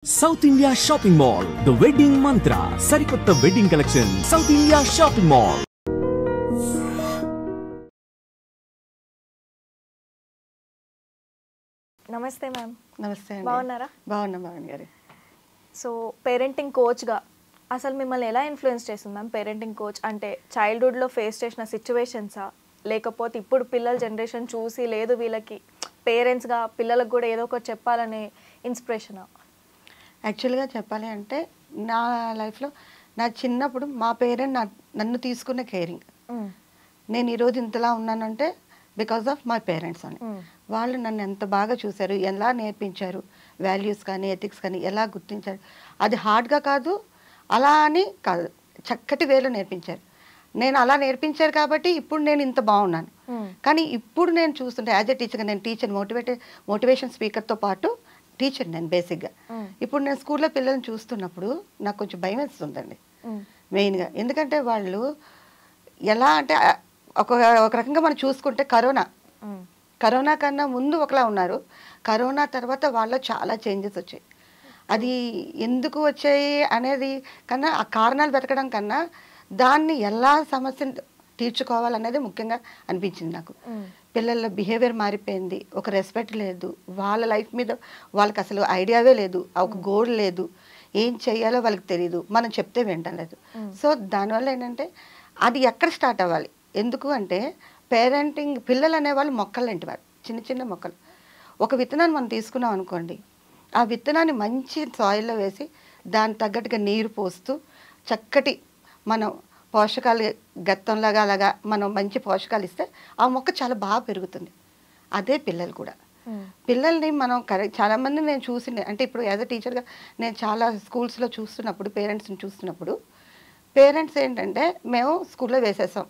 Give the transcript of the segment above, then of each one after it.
South India Shopping Mall, The Wedding Mantra, Sarikotta Wedding Collection, South India Shopping Mall. నమస్తే ma'am. నమస్తే అండి. బాగున్నారా? బాగున్నా భవన్ గారు. సో పేరెంటింగ్ కోచ్గా అసలు మిమ్మల్ని ఎలా ఇన్ఫ్లుయెన్స్ చేస్తుంది మ్యామ్? పేరెంటింగ్ కోచ్ అంటే చైల్డ్హుడ్లో ఫేస్ చేసిన సిచ్యువేషన్సా, లేకపోతే ఇప్పుడు పిల్లల జనరేషన్ చూసి లేదు వీళ్ళకి పేరెంట్స్గా పిల్లలకు కూడా ఏదో ఒకటి చెప్పాలనే ఇన్స్పిరేషనా? యాక్చువల్గా చెప్పాలి అంటే నా లైఫ్లో నా చిన్నప్పుడు మా పేరెంట్ నన్ను తీసుకునే కేరింగ్. నేను ఈరోజు ఇంతలా ఉన్నానంటే బికాస్ ఆఫ్ మై పేరెంట్స్ అని. వాళ్ళు నన్ను ఎంత బాగా చూశారు, ఎలా నేర్పించారు, వాల్యూస్ కానీ ఎథిక్స్ కానీ ఎలా గుర్తించారు. అది హార్డ్గా కాదు, అలా అని కాదు, చక్కటి వేలో నేర్పించారు. నేను అలా నేర్పించారు కాబట్టి ఇప్పుడు నేను ఇంత బాగున్నాను. కానీ ఇప్పుడు నేను చూస్తుంటే యాజ్ ఎ టీచర్గా, నేను టీచర్ మోటివేషన్ స్పీకర్తో పాటు టీచర్ నేను బేసిక్గా. ఇప్పుడు నేను స్కూల్లో పిల్లల్ని చూస్తున్నప్పుడు నాకు కొంచెం భయం వేస్తుందండి మెయిన్గా. ఎందుకంటే వాళ్ళు ఎలా అంటే ఒక రకంగా మనం చూసుకుంటే కరోనా కన్నా ముందు ఒకలా ఉన్నారు, కరోనా తర్వాత వాళ్ళ చాలా చేంజెస్ వచ్చాయి. అది ఎందుకు వచ్చాయి అనేది కన్నా, ఆ కారణాలు వెతకడం కన్నా దాన్ని ఎలా సమస్యను తీర్చుకోవాలనేది ముఖ్యంగా అనిపించింది నాకు. పిల్లల బిహేవియర్ మారిపోయింది, ఒక రెస్పెక్ట్ లేదు, వాళ్ళ లైఫ్ మీద వాళ్ళకి అసలు ఐడియావే లేదు, ఒక గోల్ లేదు, ఏం చెయ్యాలో వాళ్ళకి తెలియదు, మనం చెప్తే వినటం లేదు. సో దానివల్ల ఏంటంటే అది ఎక్కడ స్టార్ట్ అవ్వాలి, ఎందుకు అంటే పేరెంటింగ్, పిల్లలు అనేవాళ్ళు మొక్కలు లాంటి వారు, చిన్న చిన్న మొక్కలు. ఒక విత్తనాన్ని మనం తీసుకున్నాం అనుకోండి, ఆ విత్తనాన్ని మంచి సాయిల్లో వేసి దాని తగ్గట్టుగా నీరు పోస్తూ చక్కటి మనం పోషకాలు గత్తంలాగా అలాగా మనం మంచి పోషకాలు ఇస్తే ఆ మొక్క చాలా బాగా పెరుగుతుంది. అదే పిల్లలు కూడా. పిల్లల్ని మనం చాలామంది నేను చూసింది అంటే ఇప్పుడు యాజ్ అ టీచర్గా నేను చాలా స్కూల్స్లో చూస్తున్నప్పుడు, పేరెంట్స్ని చూస్తున్నప్పుడు, పేరెంట్స్ ఏంటంటే మేము స్కూల్లో వేసేసాం,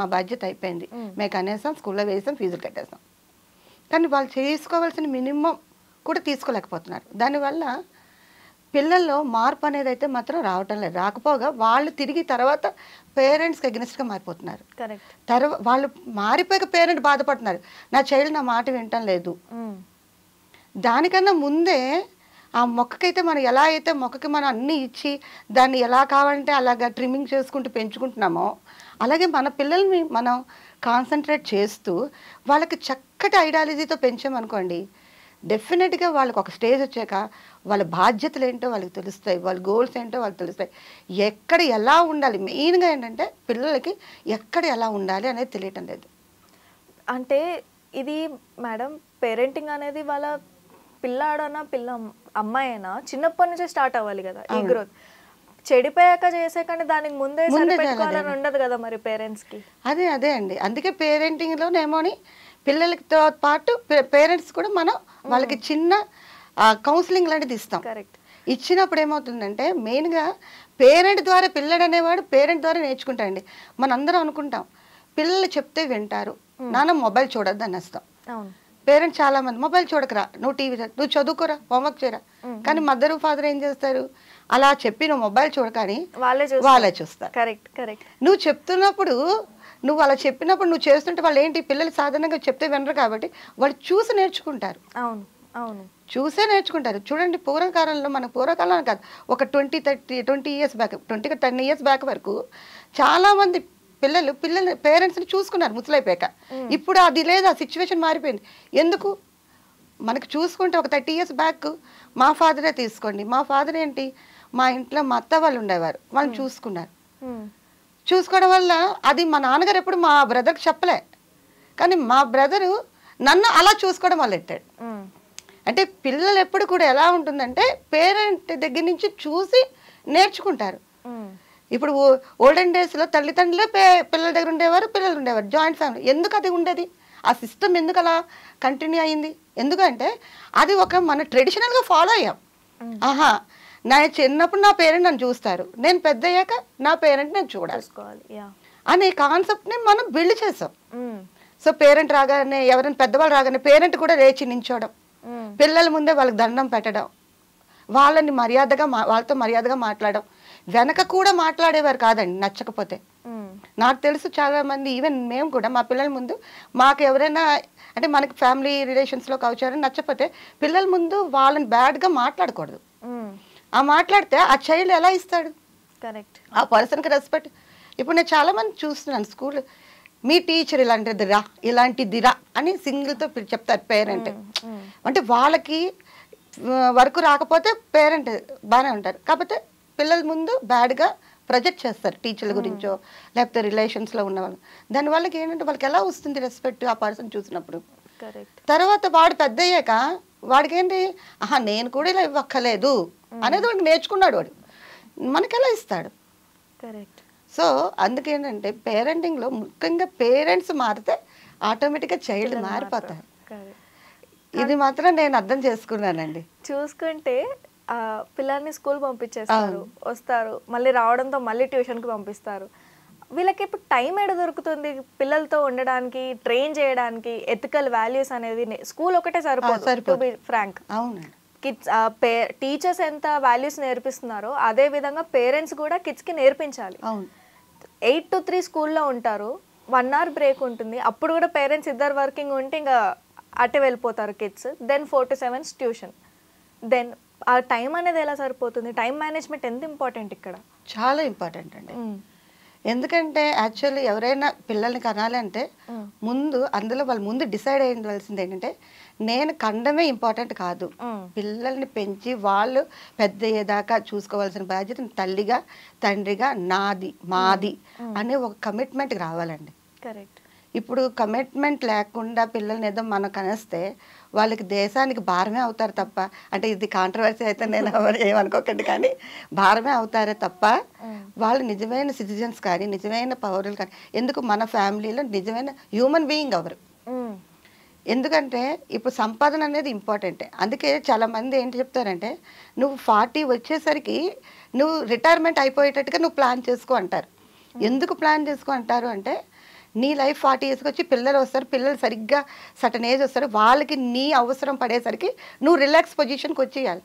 మా బాధ్యత అయిపోయింది, మేము కనేసాం, స్కూల్లో వేసాం, ఫీజులు కట్టేసాం. కానీ వాళ్ళు చేసుకోవాల్సిన మినిమం కూడా తీసుకోలేకపోతున్నారు. దానివల్ల పిల్లల్లో మార్పు అనేది అయితే మాత్రం రావటం లేదు. రాకపోగా వాళ్ళు తిరిగి తర్వాత పేరెంట్స్కి అగెనిస్ట్గా మారిపోతున్నారు. వాళ్ళు మారిపోయాక పేరెంట్ బాధపడుతున్నారు, నా చైల్డ్ నా మాట వినటం లేదు. దానికన్నా ముందే ఆ మొక్కకైతే మనం ఎలా అయితే మొక్కకి మనం అన్నీ ఇచ్చి దాన్ని ఎలా కావాలంటే అలాగా ట్రిమ్మింగ్ చేసుకుంటూ పెంచుకుంటున్నామో, అలాగే మన పిల్లల్ని మనం కాన్సన్ట్రేట్ చేస్తూ వాళ్ళకి చక్కటి ఐడియాలజీతో పెంచామనుకోండి, డెఫినెట్గా వాళ్ళకి ఒక స్టేజ్ వచ్చాక వాళ్ళ బాధ్యతలు ఏంటో వాళ్ళకి తెలుస్తాయి, వాళ్ళ గోల్స్ ఏంటో వాళ్ళకి తెలుస్తాయి, ఎక్కడ ఎలా ఉండాలి. మెయిన్గా ఏంటంటే పిల్లలకి ఎక్కడ ఎలా ఉండాలి అనేది తెలియటం లేదు. అంటే ఇది మేడం, పేరెంటింగ్ అనేది వాళ్ళ పిల్లాడనా అమ్మాయి అయినా చిన్నప్పటి నుంచే స్టార్ట్ అవ్వాలి కదా ఈ గ్రోత్. చెడిపోయాక చేసే కానీ దానికి ముందే సరిపెట్టుకోవాలని ఉండదు కదా మరి పేరెంట్స్కి. అదే అండి, అందుకే పేరెంటింగ్లోనేమోని పిల్లలతో పాటు పేరెంట్స్ కూడా మనం వాళ్ళకి చిన్న కౌన్సిలింగ్ లాంటిది ఇస్తాం. కరెక్ట్. ఇచ్చినప్పుడు ఏమవుతుందంటే మెయిన్గా పేరెంట్ ద్వారా పిల్లడు అనేవాడు పేరెంట్ ద్వారా నేర్చుకుంటాడండి. మనందరం అనుకుంటాం పిల్లలు చెప్తే వింటారు, నాన్న మొబైల్ చూడొద్దు అనేస్తాం. పేరెంట్ చాలా మంది మొబైల్ చూడకరా, నువ్వు టీవీ, నువ్వు చదువుకోరా, హోంవర్క్ చేయరా. కానీ మదర్ ఫాదర్ ఏం చేస్తారు, అలా చెప్పి నువ్వు మొబైల్ చూడకని వాళ్ళే చూస్తారు. Correct correct. నువ్వు చెప్తున్నప్పుడు, నువ్వు అలా చెప్పినప్పుడు నువ్వు చేస్తుంటే వాళ్ళు ఏంటి, పిల్లలు సాధారణంగా చెప్తే వినరు కాబట్టి వాళ్ళు చూసి నేర్చుకుంటారు. అవును అవును, చూసే నేర్చుకుంటారు. చూడండి పూర్వకాలంలో, మన పూర్వకాలంలో కాదు, ఒక 20 ఇయర్స్ బ్యాక్, 10 ఇయర్స్ బ్యాక్ వరకు చాలామంది పిల్లలు పేరెంట్స్ని చూసుకున్నారు ముసలైపోయాక. ఇప్పుడు అది లేదు, ఆ సిచ్యువేషన్ మారిపోయింది. ఎందుకు మనకు చూసుకుంటే ఒక 30 ఇయర్స్ బ్యాక్ మా ఫాదరే తీసుకోండి, మా ఫాదర్ ఏంటి, మా ఇంట్లో మా అత్త వాళ్ళు ఉండేవారు, వాళ్ళు చూసుకున్నారు. చూసుకోవడం వల్ల అది మా నాన్నగారు ఎప్పుడు మా బ్రదర్కి చెప్పలే, కానీ మా బ్రదరు నన్ను అలా చూసుకోవడం మొదలెట్టాడు. అంటే పిల్లలు ఎప్పుడు కూడా ఎలా ఉంటుందంటే పేరెంట్ దగ్గర నుంచి చూసి నేర్చుకుంటారు. ఇప్పుడు ఓల్డెన్ డేస్లో తల్లిదండ్రులే పిల్లల దగ్గర ఉండేవారు, పిల్లలు ఉండేవారు, జాయింట్ ఫ్యామిలీ. ఎందుకు అది ఉండేది, ఆ సిస్టమ్ ఎందుకు అలా కంటిన్యూ అయింది? ఎందుకంటే అది ఒక మన ట్రెడిషనల్గా ఫాలో అయ్యాం. ఆహా, నా చిన్నప్పుడు నా పేరెంట్ నన్ను చూస్తారు, నేను పెద్ద అయ్యాక నా పేరెంట్ నేను చూడాలి అనే కాన్సెప్ట్ని మనం బిల్డ్ చేసాం. సో పేరెంట్ రాగానే, ఎవరైనా పెద్దవాళ్ళు రాగానే పేరెంట్ కూడా లేచి నించోవడం, పిల్లల ముందే వాళ్ళకి దండం పెట్టడం, వాళ్ళని వాళ్ళతో మర్యాదగా మాట్లాడడం. వెనక కూడా మాట్లాడేవారు కాదండి నచ్చకపోతే. నాకు తెలుసు చాలామంది, ఈవెన్ మేము కూడా మా పిల్లల ముందు మాకు ఎవరైనా అంటే మనకి ఫ్యామిలీ రిలేషన్స్లో కావచ్చు నచ్చకపోతే పిల్లల ముందు వాళ్ళని బ్యాడ్గా మాట్లాడకూడదు. ఆ మాట్లాడితే ఆ చైల్డ్ ఎలా ఇస్తాడు కరెక్ట్. ఆ పర్సన్కి రెస్పెక్ట్? ఇప్పుడు నేను చాలామంది చూస్తున్నాను స్కూల్, మీ టీచర్ ఇలాంటిదిరా అని సింగిల్తో చెప్తారు పేరెంట్. అంటే వాళ్ళకి వర్క్ రాకపోతే పేరెంట్ బాగానే ఉంటారు, కాకపోతే పిల్లల ముందు బ్యాడ్గా ప్రొజెక్ట్ చేస్తారు టీచర్ల గురించో లేకపోతే రిలేషన్స్లో ఉన్న వాళ్ళు. దానివల్లకి ఏంటంటే వాళ్ళకి ఎలా వస్తుంది రెస్పెక్ట్ ఆ పర్సన్ చూసినప్పుడు? కరెక్ట్. తర్వాత వాడు పెద్ద అయ్యాక వాడికి ఏంటి, నేను కూడా ఇలా ఇవ్వక్కర్లేదు అనేది వాడికి నేర్చుకున్నాడు. వాడు మనకెలా ఇస్తాడు? కరెక్ట్. సో అందుకేంటంటే పేరెంటింగ్లో ముఖ్యంగా పేరెంట్స్ మారితే ఆటోమేటిక్గా చైల్డ్ మారిపోతారు. ఇది మాత్రం నేను అర్థం చేసుకున్నానండి. చూసుకుంటే పిల్లల్ని స్కూల్ పంపించేస్తారు, వస్తారు, మళ్ళీ రావడంతో మళ్ళీ ట్యూషన్కి పంపిస్తారు. వీళ్ళకి ఇప్పుడు టైం ఎడ దొరుకుతుంది పిల్లలతో ఉండడానికి, ట్రైన్ చేయడానికి? ఎథికల్ వాల్యూస్ అనేది స్కూల్ ఒకటే సరిపోదు, టు బి ఫ్రాంక్. అవునండి. కిడ్స్ టీచర్స్ ఎంత వాల్యూస్ నేర్పిస్తున్నారో అదే విధంగా పేరెంట్స్ కూడా కిడ్స్కి నేర్పించాలి. 8 to 3 స్కూల్లో ఉంటారు, 1 hour బ్రేక్ ఉంటుంది, అప్పుడు కూడా పేరెంట్స్ ఇద్దరు వర్కింగ్ ఉంటే ఇంకా అటే వెళ్ళిపోతారు kids. Then 4 to 7 tuition. Then ఆ టైం అనేది ఎలా సరిపోతుంది? టైం మేనేజ్మెంట్ ఎంత ఇంపార్టెంట్ ఇక్కడ? చాలా ఇంపార్టెంట్ అండి. ఎందుకంటే యాక్చువల్లీ ఎవరైనా పిల్లల్ని కనాలంటే ముందు అందులో వాళ్ళు ముందు డిసైడ్ అయ్యవలసింది ఏంటంటే నేను కండమే ఇంపార్టెంట్ కాదు, పిల్లల్ని పెంచి వాళ్ళు పెద్ద అయ్యేదాకా చూసుకోవాల్సిన బాధ్యత తల్లిగా తండ్రిగా నాది మాది అనే ఒక కమిట్మెంట్కి రావాలండి. కరెక్ట్. ఇప్పుడు కమిట్మెంట్ లేకుండా పిల్లల్ని ఏదో మనం కనేస్తే వాళ్ళకి దేశానికి భారమే అవుతారు తప్ప, అంటే ఇది కాంట్రవర్సీ అయితే నేను ఏమనుకోకండి, కానీ భారమే అవుతారే తప్ప వాళ్ళు నిజమైన సిటిజన్స్ కానీ నిజమైన పౌరులు కానీ ఎందుకు మన ఫ్యామిలీలో నిజమైన హ్యూమన్ బీయింగ్ అవరు. ఎందుకంటే ఇప్పుడు సంపాదన అనేది ఇంపార్టెంటే. అందుకే చాలామంది ఏంటి చెప్తారంటే నువ్వు 40 వచ్చేసరికి నువ్వు రిటైర్మెంట్ అయిపోయేటట్టుగా నువ్వు ప్లాన్ చేసుకో అంటారు. ఎందుకు ప్లాన్ చేసుకో అంటారు అంటే నీ లైఫ్ 40 yearsకి వచ్చి పిల్లలు వస్తారు, పిల్లలు సరిగ్గా సటన్ ఏజ్ వస్తారు, వాళ్ళకి నీ అవసరం పడేసరికి నువ్వు రిలాక్స్ పొజిషన్కి వచ్చేయాలి.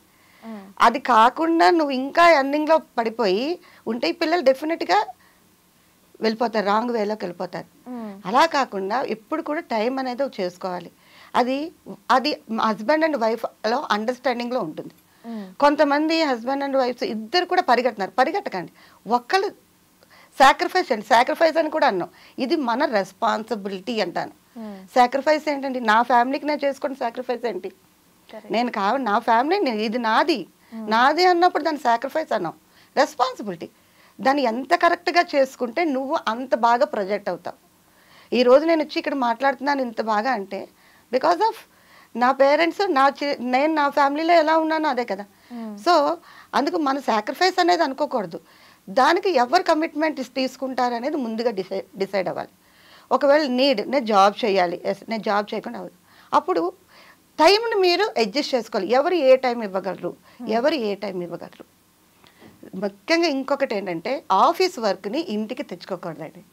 అది కాకుండా నువ్వు ఇంకా ఎర్నింగ్లో పడిపోయి ఉంటే ఈ పిల్లలు డెఫినెట్గా వెళ్ళిపోతారు, రాంగ్ వేలోకి వెళ్ళిపోతారు. అలా కాకుండా ఎప్పుడు కూడా టైం అనేది చేసుకోవాలి. అది అది హస్బెండ్ అండ్ వైఫ్లో అండర్స్టాండింగ్లో ఉంటుంది. కొంతమంది హస్బెండ్ అండ్ వైఫ్స్ ఇద్దరు కూడా పరిగెట్టకండి, ఒక్కళ్ళు సాక్రిఫైస్ అండి. సాక్రిఫైస్ అని కూడా అన్నాం, ఇది మన రెస్పాన్సిబిలిటీ అంటాను. సాక్రిఫైస్ ఏంటండి? నా ఫ్యామిలీకి నేను చేసుకున్న సాక్రిఫైస్ ఏంటి? నేను నా ఫ్యామిలీ ఇది నాది అన్నప్పుడు దాన్ని సాక్రిఫైస్ అన్నాం. రెస్పాన్సిబిలిటీ దాన్ని ఎంత కరెక్ట్గా చేసుకుంటే నువ్వు అంత బాగా ప్రొజెక్ట్ అవుతావు. ఈరోజు నేను వచ్చి ఇక్కడ మాట్లాడుతున్నాను ఇంత బాగా అంటే బికాస్ ఆఫ్ నా పేరెంట్స్, నేను నా ఫ్యామిలీలో ఎలా ఉన్నానో అదే కదా. సో అందుకు మన సాక్రిఫైస్ అనేది అనుకోకూడదు. దానికి ఎవరు కమిట్మెంట్ తీసుకుంటారు అనేది ముందుగా డిసైడ్ అవ్వాలి. ఒకవేళ నేను జాబ్ చేయాలి, నేను జాబ్ చేయకుండా అవ్వదు, అప్పుడు టైంని మీరు అడ్జస్ట్ చేసుకోవాలి. ఎవరు ఏ టైం ఇవ్వగలరు, ఎవరు ఏ టైం ఇవ్వగలరు. ముఖ్యంగా ఇంకొకటి ఏంటంటే ఆఫీస్ వర్క్ని ఇంటికి తెచ్చుకోకూడదండి.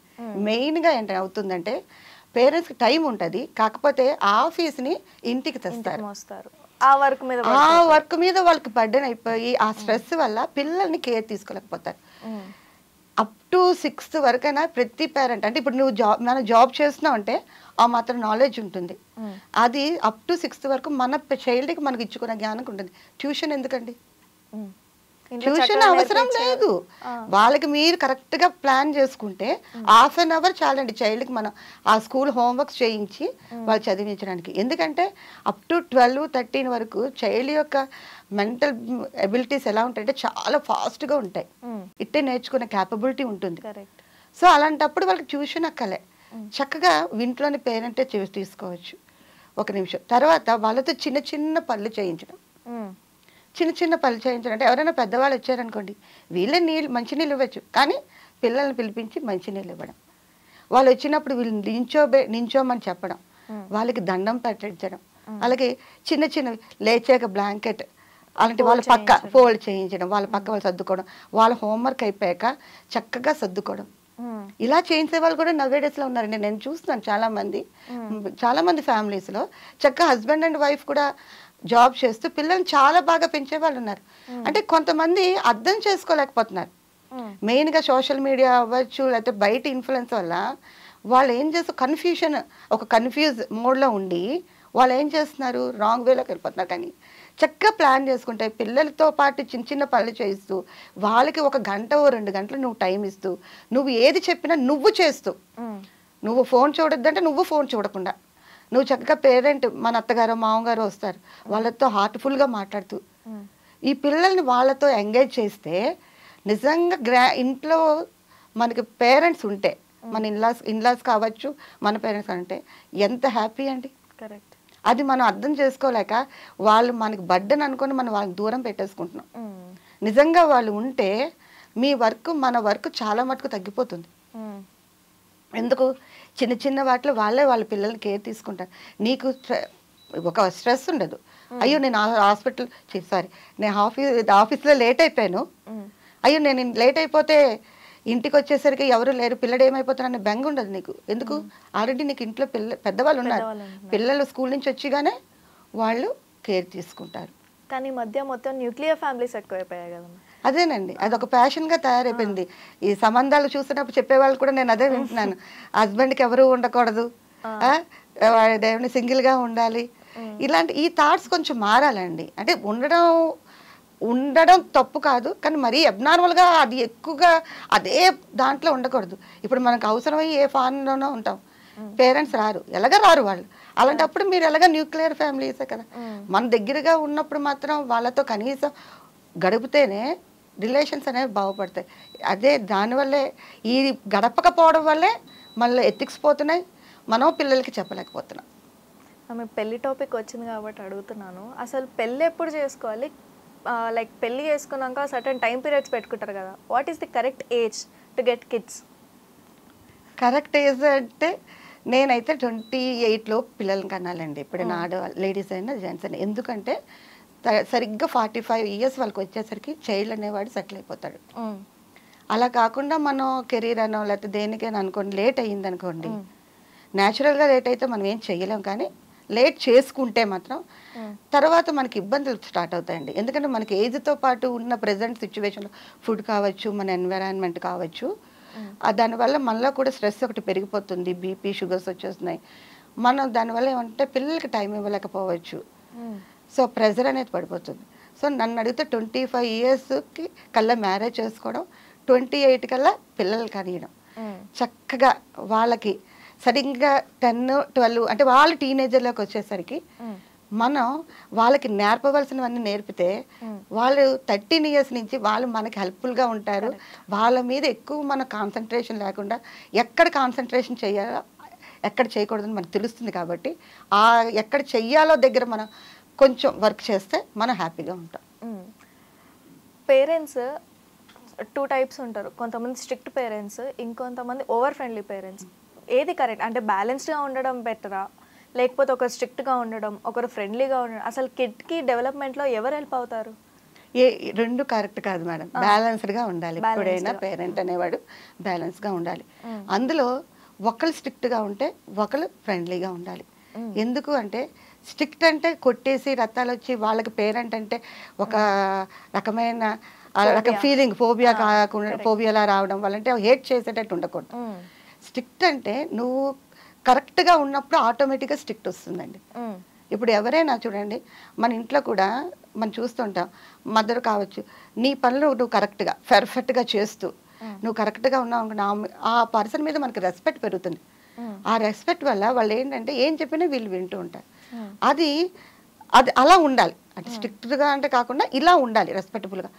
మెయిన్గా ఏంటి అవుతుందంటే పేరెంట్స్కి టైం ఉంటుంది, కాకపోతే ఆఫీస్ని ఇంటికి తెస్తారు. ఆ వర్క్ మీద వాళ్ళకి బర్డెన్ అయిపోయి ఆ స్ట్రెస్ వల్ల పిల్లల్ని కేర్ తీసుకోలేకపోతారు. అప్ టు 6th వరకైనా ప్రతి పేరెంట్, అంటే ఇప్పుడు నువ్వు మనం జాబ్ చేస్తున్నావు అంటే ఆ మాత్రం నాలెడ్జ్ ఉంటుంది. అది అప్ టు 6th వరకు మన చైల్డ్కి మనకి ఇచ్చుకునే జ్ఞానం ఉంటుంది. ట్యూషన్ ఎందుకండి? ట్యూషన్ అవసరం లేదు. వాళ్ళకి మీరు కరెక్ట్గా ప్లాన్ చేసుకుంటే ½ an hour చాలండి చైల్డ్కి మనం ఆ స్కూల్ హోంవర్క్స్ చేయించి వాళ్ళు చదివించడానికి. ఎందుకంటే అప్ టు 12-13 వరకు చైల్డ్ యొక్క మెంటల్ ఎబిలిటీస్ ఎలా ఉంటాయంటే చాలా ఫాస్ట్గా ఉంటాయి, ఇట్టే నేర్చుకునే క్యాపబిలిటీ ఉంటుంది. సో అలాంటప్పుడు వాళ్ళకి ట్యూషన్ అక్కలే, చక్కగా ఇంట్లోని పేరెంటే తీసుకోవచ్చు. 1 నిమిషం తర్వాత వాళ్ళతో చిన్న చిన్న పనులు చేయించడం. చిన్న పనులు చేయించడం అంటే ఎవరైనా పెద్దవాళ్ళు వచ్చారనుకోండి, వీళ్ళే మంచినీళ్ళు ఇవ్వచ్చు, కానీ పిల్లల్ని పిలిపించి మంచినీళ్ళు ఇవ్వడం. వాళ్ళు వచ్చినప్పుడు వీళ్ళు నించోమని చెప్పడం, వాళ్ళకి దండం పెట్టించడం, అలాగే చిన్నవి లేచాక బ్లాంకెట్ అలాంటి వాళ్ళ పక్క ఫోల్డ్ చేయించడం, వాళ్ళ పక్క వాళ్ళు సర్దుకోవడం, వాళ్ళ హోంవర్క్ అయిపోయాక చక్కగా సర్దుకోవడం. ఇలా చేయించే వాళ్ళు కూడా నవేడేస్లో ఉన్నారండి. నేను చూస్తున్నాను చాలా మంది ఫ్యామిలీస్లో చక్కగా హస్బెండ్ అండ్ వైఫ్ కూడా జాబ్ చేస్తూ పిల్లల్ని చాలా బాగా పెంచే వాళ్ళు ఉన్నారు. అంటే కొంతమంది అర్థం చేసుకోలేకపోతున్నారు. మెయిన్గా సోషల్ మీడియా అవ్వచ్చు, లేకపోతే బయట ఇన్ఫ్లుయెన్స్ వల్ల వాళ్ళు ఏం చేస్తారు, కన్ఫ్యూజ్ మోడ్లో ఉండి వాళ్ళు ఏం చేస్తున్నారు, రాంగ్ వేలోకి వెళ్ళిపోతున్నారు. కానీ చక్కగా ప్లాన్ చేసుకుంటే పిల్లలతో పాటు చిన్న చిన్న పనులు చేస్తూ వాళ్ళకి 1 గంట ఓ 2 గంటలు నువ్వు టైం ఇస్తూ నువ్వు ఏది చెప్పినా నువ్వు చేస్తూ నువ్వు ఫోన్ చూడొద్దంటే నువ్వు ఫోన్ చూడకుండా నువ్వు చక్కగా పేరెంట్ మన అత్తగారు మామగారు వస్తారు వాళ్ళతో హార్ట్ఫుల్గా మాట్లాడుతూ ఈ పిల్లల్ని వాళ్ళతో ఎంగేజ్ చేస్తే నిజంగా ఇంట్లో మనకి పేరెంట్స్ ఉంటే మన ఇన్లాస్ కావచ్చు మన పేరెంట్స్ అంటే ఎంత హ్యాపీ అండి. కరెక్ట్. అది మనం అర్థం చేసుకోలేక వాళ్ళు మనకి బర్డెన్ అనుకొని మనం వాళ్ళని దూరం పెట్టేసుకుంటున్నాం. నిజంగా వాళ్ళు ఉంటే మీ వర్క్ మన వర్క్ చాలా మటుకు తగ్గిపోతుంది. ఎందుకు చిన్న చిన్న వాటిలో వాళ్ళ పిల్లల్ని కేర్ తీసుకుంటారు. నీకు ఒక స్ట్రెస్ ఉండదు. అయ్యో నేను హాస్పిటల్ నేను ఆఫీస్లో లేట్ అయిపోయాను, అయ్యో నేను లేట్ అయిపోతే ఇంటికి వచ్చేసరికి ఎవరు లేరు, పిల్లడు ఏమైపోతారని బెంగ ఉండదు నీకు. ఎందుకు ఆల్రెడీ నీకు ఇంట్లో పెద్దవాళ్ళు ఉన్నారు. పిల్లలు స్కూల్ నుంచి వచ్చిగానే వాళ్ళు కేర్ తీసుకుంటారు. కానీ మధ్య మొత్తం న్యూక్లియర్ ఫ్యామిలీస్ ఎక్కువైపోయాయి కదా. అదేనండి, అదొక ప్యాషన్గా తయారైపోయింది. ఈ సంబంధాలు చూసినప్పుడు చెప్పేవాళ్ళు కూడా నేను అదే వింటున్నాను. హస్బెండ్కి ఎవరు ఉండకూడదు, దేవుని సింగిల్గా ఉండాలి, ఇలాంటి ఈ థాట్స్ కొంచెం మారాలండి. అంటే ఉండడం తప్పు కాదు, కానీ మరీ అబ్నార్మల్గా అది ఎక్కువగా అదే దాంట్లో ఉండకూడదు. ఇప్పుడు మనకు అవసరమై ఏ ఫారెన్లోనో ఉంటాం, పేరెంట్స్ రారు, రారు వాళ్ళు. అలాంటప్పుడు మీరు న్యూక్లియర్ ఫ్యామిలీసే కదా. మన దగ్గరగా ఉన్నప్పుడు మాత్రం వాళ్ళతో కనీసం గడిపితేనే రిలేషన్స్ అనేవి బాగుపడతాయి. అదే దానివల్లే ఈ గడపకపోవడం వల్లే మళ్ళీ ఎథిక్స్ పోతున్నాయి, మనం పిల్లలకి చెప్పలేకపోతున్నాం. ఆమె పెళ్లి టాపిక్ వచ్చింది కాబట్టి అడుగుతున్నాను, అసలు పెళ్ళి ఎప్పుడు చేసుకోవాలి? లైక్ పెళ్లి చేసుకున్నాక సర్టన్ టైం పీరియడ్స్ పెట్టుకుంటారు కదా, what is the correct age to get kids? Correct age అంటే నేనైతే 28లో పిల్లల్ని కనాలండి. ఇప్పుడు నా ఆడవాళ్ళు లేడీస్ అయినా జెంట్స్ అయినా. ఎందుకంటే సరిగ్గా 45 ఇయర్స్ వాళ్ళకి వచ్చేసరికి చైల్డ్ అనేవాడు సెటిల్ అయిపోతాడు. అలా కాకుండా మనం కెరీర్ అనో లేకపోతే దేనికైనా అనుకోండి లేట్ అయ్యింది అనుకోండి, న్యాచురల్గా లేట్ అయితే మనం ఏం చెయ్యలేం. కానీ లేట్ చేసుకుంటే మాత్రం తర్వాత మనకి ఇబ్బందులు స్టార్ట్ అవుతాయండి. ఎందుకంటే మనకి ఏజ్తో పాటు ఉన్న ప్రజెంట్ సిచ్యువేషన్లో ఫుడ్ కావచ్చు, మన ఎన్విరాన్మెంట్ కావచ్చు, దానివల్ల మనలో కూడా స్ట్రెస్ ఒకటి పెరిగిపోతుంది, బీపీ షుగర్స్ వచ్చేస్తున్నాయి. మనం దానివల్ల ఏమంటే పిల్లలకి టైం ఇవ్వలేకపోవచ్చు, సో ప్రెజర్ అనేది పడిపోతుంది. సో నన్ను అడిగితే 25 ఇయర్స్కి కల్లా మ్యారేజ్ చేసుకోవడం, 28 కల్లా పిల్లలు కనీయడం, చక్కగా వాళ్ళకి సరిగ్గా 10-12 అంటే వాళ్ళు టీనేజర్లోకి వచ్చేసరికి మనం వాళ్ళకి నేర్పవలసినవన్నీ నేర్పితే వాళ్ళు 13 ఇయర్స్ నుంచి వాళ్ళు మనకి హెల్ప్ఫుల్గా ఉంటారు. వాళ్ళ మీద ఎక్కువ మన కాన్సన్ట్రేషన్ లేకుండా ఎక్కడ కాన్సన్ట్రేషన్ చేయాలో ఎక్కడ చేయకూడదని మనకు తెలుస్తుంది. కాబట్టి ఆ ఎక్కడ చెయ్యాలో దగ్గర మనం కొంచెం వర్క్ చేస్తే మనం హ్యాపీగా ఉంటాం. పేరెంట్స్ 2 టైప్స్ ఉంటారు, కొంతమంది స్ట్రిక్ట్ పేరెంట్స్, ఇంకొంతమంది ఓవర్ ఫ్రెండ్లీ పేరెంట్స్. ఏది కరెక్ట్? అంటే బ్యాలెన్స్డ్గా ఉండడం బెటరా, లేకపోతే ఒకరు స్ట్రిక్ట్గా ఉండడం, ఒకరు ఫ్రెండ్లీగా ఉండడం? అసలు కిడ్కి డెవలప్మెంట్లో ఎవరు హెల్ప్ అవుతారు? రెండు కరెక్ట్ కాదు మేడం. బ్యాలెన్స్డ్గా ఉండాలి. ఎప్పుడైనా పేరెంట్ అనేవాడు బ్యాలెన్స్గా ఉండాలి. అందులో ఒకరు స్ట్రిక్ట్గా ఉంటే ఒకరు ఫ్రెండ్లీగా ఉండాలి. ఎందుకు అంటే స్ట్రిక్ట్ అంటే కొట్టేసి రత్తాలు వచ్చి వాళ్ళకి పేరెంట్ అంటే ఒక రకమైన ఫీలింగ్ ఫోబియాలా రావడం వల్ల, అంటే హేట్ చేసేటట్టు ఉండకూడదు. స్ట్రిక్ట్ అంటే నువ్వు కరెక్ట్గా ఉన్నప్పుడు ఆటోమేటిక్గా స్ట్రిక్ట్ వస్తుందండి. ఇప్పుడు ఎవరైనా చూడండి, మన ఇంట్లో కూడా మనం చూస్తుంటాం, మదర్ కావచ్చు, నీ పనులు నువ్వు కరెక్ట్గా పర్ఫెక్ట్గా చేస్తూ నువ్వు కరెక్ట్గా ఉన్నావు, ఆ పర్సన్ మీద మనకి రెస్పెక్ట్ పెరుగుతుంది. ఆ రెస్పెక్ట్ వల్ల వాళ్ళు ఏంటంటే ఏం చెప్పినా వీళ్ళు వింటూ ఉంటారు. అది అలా ఉండాలి. అంటే స్ట్రిక్ట్గా అంటే కాకుండా ఇలా ఉండాలి, రెస్పెక్టబుల్గా.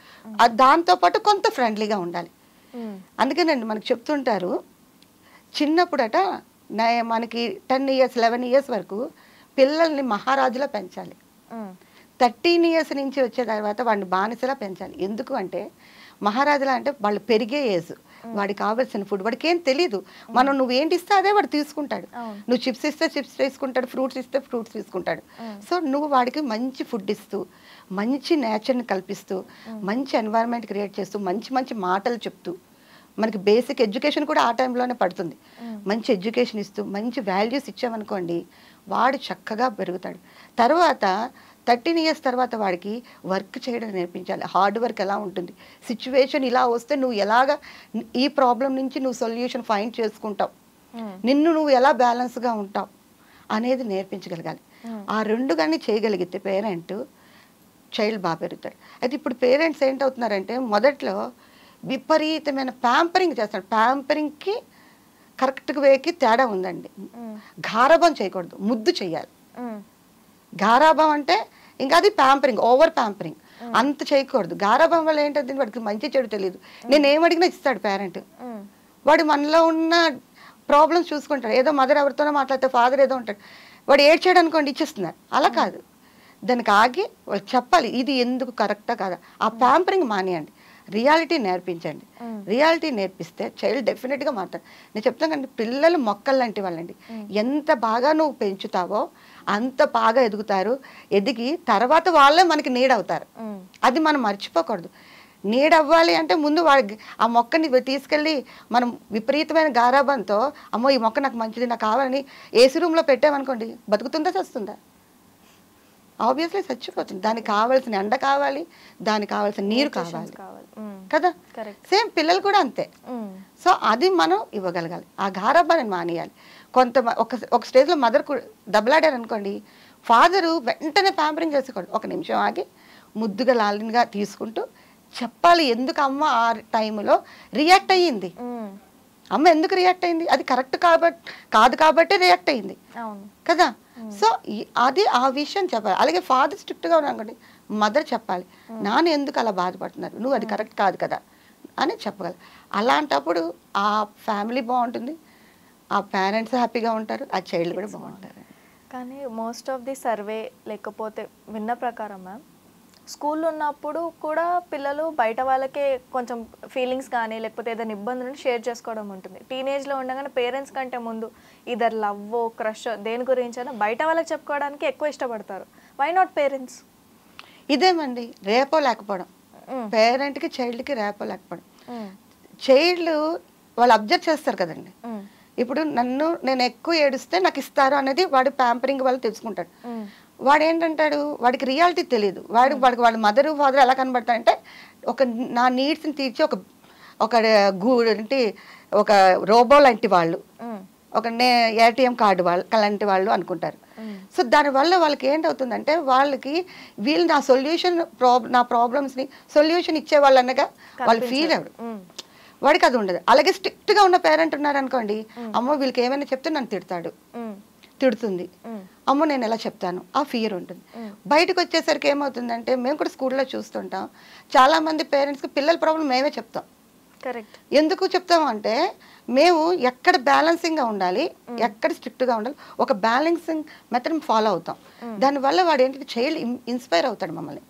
దాంతోపాటు కొంత ఫ్రెండ్లీగా ఉండాలి. అందుకేనండి మనకు చెప్తుంటారు, చిన్నప్పుడట మనకి 10 ఇయర్స్ 11 ఇయర్స్ వరకు పిల్లల్ని మహారాజులా పెంచాలి. 13 ఇయర్స్ నుంచి వచ్చే తర్వాత వాడిని బానిసలా పెంచాలి. ఎందుకు అంటే మహారాజులా అంటే వాళ్ళు పెరిగే ఏజ్, వాడికి కావాల్సిన ఫుడ్ వాడికి ఏం తెలీదు. మనం నువ్వేంటి ఇస్తే అదే వాడు తీసుకుంటాడు. నువ్వు చిప్స్ ఇస్తే చిప్స్ తీసుకుంటాడు, ఫ్రూట్స్ ఇస్తే ఫ్రూట్స్ తీసుకుంటాడు. సో నువ్వు వాడికి మంచి ఫుడ్ ఇస్తూ, మంచి నేచర్ని కల్పిస్తూ, మంచి ఎన్వైరన్మెంట్ క్రియేట్ చేస్తూ, మంచి మంచి మాటలు చెప్తూ, మనకి బేసిక్ ఎడ్యుకేషన్ కూడా ఆ టైంలోనే పడుతుంది. మంచి ఎడ్యుకేషన్ ఇస్తూ మంచి వాల్యూస్ ఇచ్చామనుకోండి, వాడు చక్కగా పెరుగుతాడు. తర్వాత 13 ఇయర్స్ తర్వాత వాడికి వర్క్ చేయడం నేర్పించాలి. హార్డ్ వర్క్ ఎలా ఉంటుంది, సిచ్యువేషన్ ఇలా వస్తే నువ్వు ఎలాగా ఈ ప్రాబ్లం నుంచి నువ్వు సొల్యూషన్ ఫైండ్ చేసుకుంటావు, నిన్ను నువ్వు ఎలా బ్యాలెన్స్గా ఉంటావు అనేది నేర్పించగలగాలి. ఆ రెండు కానీ చేయగలిగితే పేరెంట్ చైల్డ్ బాగా పెరుగుతాడు. అయితే ఇప్పుడు పేరెంట్స్ ఏంటవుతున్నారంటే మొదట్లో విపరీతమైన ప్యాంపరింగ్ చేస్తారు. ప్యాంపరింగ్కి కరెక్ట్ వేకి తేడా ఉందండి. గారాబం చేయకూడదు, ముద్దు చేయాలి. గారాబం అంటే ఇంకా అది ప్యాంపరింగ్, ఓవర్ ప్యాంపరింగ్. అంత చేయకూడదు. గారాబం వల్ల ఏంటంటే వాడికి మంచి చెడు తెలియదు. నేను ఏమడిగినా ఇస్తాడు పేరెంట్. వాడు మనలో ఉన్న ప్రాబ్లమ్స్ చూసుకుంటాడు. ఏదో మదర్ ఎవరితోనో మాట్లాడితే ఫాదర్ ఏదో ఉంటాడు, వాడు ఏడ్చాడు అనుకోండి ఇచ్చేస్తున్నారు. అలా కాదు, దానికి ఆగి వాళ్ళు చెప్పాలి ఇది ఎందుకు కరెక్టా కాదా. ఆ ప్యాంపరింగ్ మానేయండి, రియాలిటీ నేర్పించండి. రియాలిటీ నేర్పిస్తే చైల్డ్ డెఫినెట్గా మారుతాడు. నేను చెప్తాను కండి, పిల్లలు మొక్కలు లాంటి వాళ్ళండి. ఎంత బాగా నువ్వు పెంచుతావో అంత బాగా ఎదుగుతారు. ఎదిగి తర్వాత వాళ్ళే మనకి నీడ్ అవుతారు. అది మనం మర్చిపోకూడదు. నీడ్ అవ్వాలి అంటే ముందు వాడి ఆ మొక్కని తీసుకెళ్ళి మనం విపరీతమైన గారాబంతో అమ్మో ఈ మొక్క నాకు మంచిది నాకు కావాలని ఏసీ రూమ్లో పెట్టామనుకోండి, బతుకుతుందా చస్తుందా? ఆబ్వియస్లీ చచ్చిపోతుంది. దానికి కావాల్సిన ఎండ కావాలి, దానికి కావాల్సిన నీరు కావాలి కదా. సేమ్ పిల్లలు కూడా అంతే. సో అది మనం ఇవ్వగలగాలి. ఆ గారాబాన్ని మానేయాలి. ఒక స్టేజ్లో మదర్ దెబ్బలాడారు అనుకోండి, ఫాదరు వెంటనే ప్యాంపరింగ్ చేసుకోండి. ఒక నిమిషం ఆగి ముద్దుగా లాలిన్గా తీసుకుంటూ చెప్పాలి ఎందుకు అమ్మ ఆ టైంలో రియాక్ట్ అయ్యింది. అమ్మ ఎందుకు రియాక్ట్ అయింది, అది కరెక్ట్ కాదు కాబట్టి రియాక్ట్ అయింది కదా. సో అది ఆ విషయం చెప్పాలి. అలాగే ఫాదర్ స్ట్రిక్ట్గా ఉన్నానుకోండి, మదర్ చెప్పాలి నాన్న ఎందుకు అలా బాధపడుతున్నారు, నువ్వు అది కరెక్ట్ కాదు కదా అని చెప్పగలరు. అలాంటప్పుడు ఆ ఫ్యామిలీ బాగుంటుంది, ఆ పేరెంట్స్ హ్యాపీగా ఉంటారు, ఆ చైల్డ్ కూడా బాగుంటారు. కానీ మోస్ట్ ఆఫ్ ది సర్వే లేకపోతే విన్న ప్రకారం మ్యామ్, స్కూల్లో ఉన్నప్పుడు కూడా పిల్లలు బయట వాళ్ళకే కొంచెం ఫీలింగ్స్ కానీ లేకపోతే ఏదైనా ఇబ్బందులను షేర్ చేసుకోవడం ఉంటుంది. టీనేజ్లో ఉండగానే పేరెంట్స్ కంటే ముందు ఇదర్ లవ్ క్రష్ దేని గురించి అయినా బయట వాళ్ళకి చెప్పుకోవడానికి ఎక్కువ ఇష్టపడతారు. Why not parents? ఇదేమండి రేపో లేకపోవడం, పేరెంట్కి చైల్డ్కి రేపో లేకపోవడం. చైల్డ్ వాళ్ళు అబ్జర్వ్ చేస్తారు కదండి. ఇప్పుడు నేను ఎక్కువ ఏడుస్తే నాకు ఇస్తారు అనేది వాడు ప్యాంపరింగ్ వాళ్ళు తెలుసుకుంటాడు. వాడు ఏంటంటాడు, వాడికి రియాలిటీ తెలియదు. వాడికి వాళ్ళ మదర్ ఫాదర్ ఎలా కనబడతారంటే నా నీడ్స్ని తీర్చి ఒక రోబో లాంటి వాళ్ళు, ఏటీఎం కార్డు లాంటి వాళ్ళు అనుకుంటారు. సో దానివల్ల వాళ్ళకి ఏంటవుతుందంటే వీళ్ళు నా ప్రాబ్లమ్స్ని సొల్యూషన్ ఇచ్చేవాళ్ళు అనగా వాళ్ళు ఫీల్ అవ్వరు. వాడికి అది ఉండదు. అలాగే స్ట్రిక్ట్గా ఉన్న పేరెంట్ ఉన్నారనుకోండి, అమ్మో వీళ్ళకి ఏమైనా చెప్తే నన్ను తిడుతుంది, అమ్మో నేను ఎలా చెప్తాను, ఆ ఫియర్ ఉంటుంది. బయటకు వచ్చేసరికి ఏమవుతుందంటే, మేము కూడా స్కూల్లో చూస్తుంటాం, చాలా మంది పేరెంట్స్కి పిల్లల ప్రాబ్లం మేమే చెప్తాం. కరెక్ట్. ఎందుకు చెప్తాము అంటే, మేము ఎక్కడ బ్యాలెన్సింగ్గా ఉండాలి, ఎక్కడ స్ట్రిక్ట్గా ఉండాలి, ఒక బ్యాలెన్సింగ్ మెథడ్ ఫాలో అవుతాం. దానివల్ల వాడు ఏంటంటే చైల్డ్ ఇన్స్పైర్ అవుతాడు మమ్మల్ని.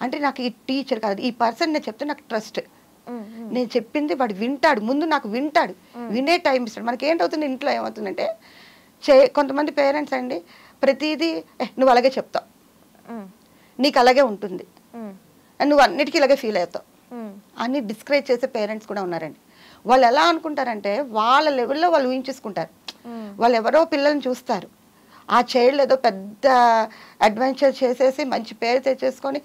అంటే నాకు ఈ టీచర్ కాదు, ఈ పర్సన్ నేను చెప్తే నాకు ట్రస్ట్, నేను చెప్పింది వాడు వింటాడు, ముందు నాకు వింటాడు, వినే టైం ఇస్తాడు. మనకి ఏంటవుతుంది ఇంట్లో ఏమవుతుందంటే, కొంతమంది పేరెంట్స్ అండి ప్రతిదీ నువ్వు అలాగే చెప్తావు, నీకు అలాగే ఉంటుంది, నువ్వు అన్నిటికీ ఇలాగే ఫీల్ అవుతావు అని డిస్కరేజ్ చేసే పేరెంట్స్ కూడా ఉన్నారండి. వాళ్ళు ఎలా అనుకుంటారంటే వాళ్ళ లెవెల్లో వాళ్ళు ఊహించేసుకుంటారు. వాళ్ళు ఎవరో పిల్లల్ని చూస్తారు, ఆ చైల్డ్ ఏదో పెద్ద అడ్వెంచర్ చేసేసి మంచి పేరు తెచ్చేసుకొని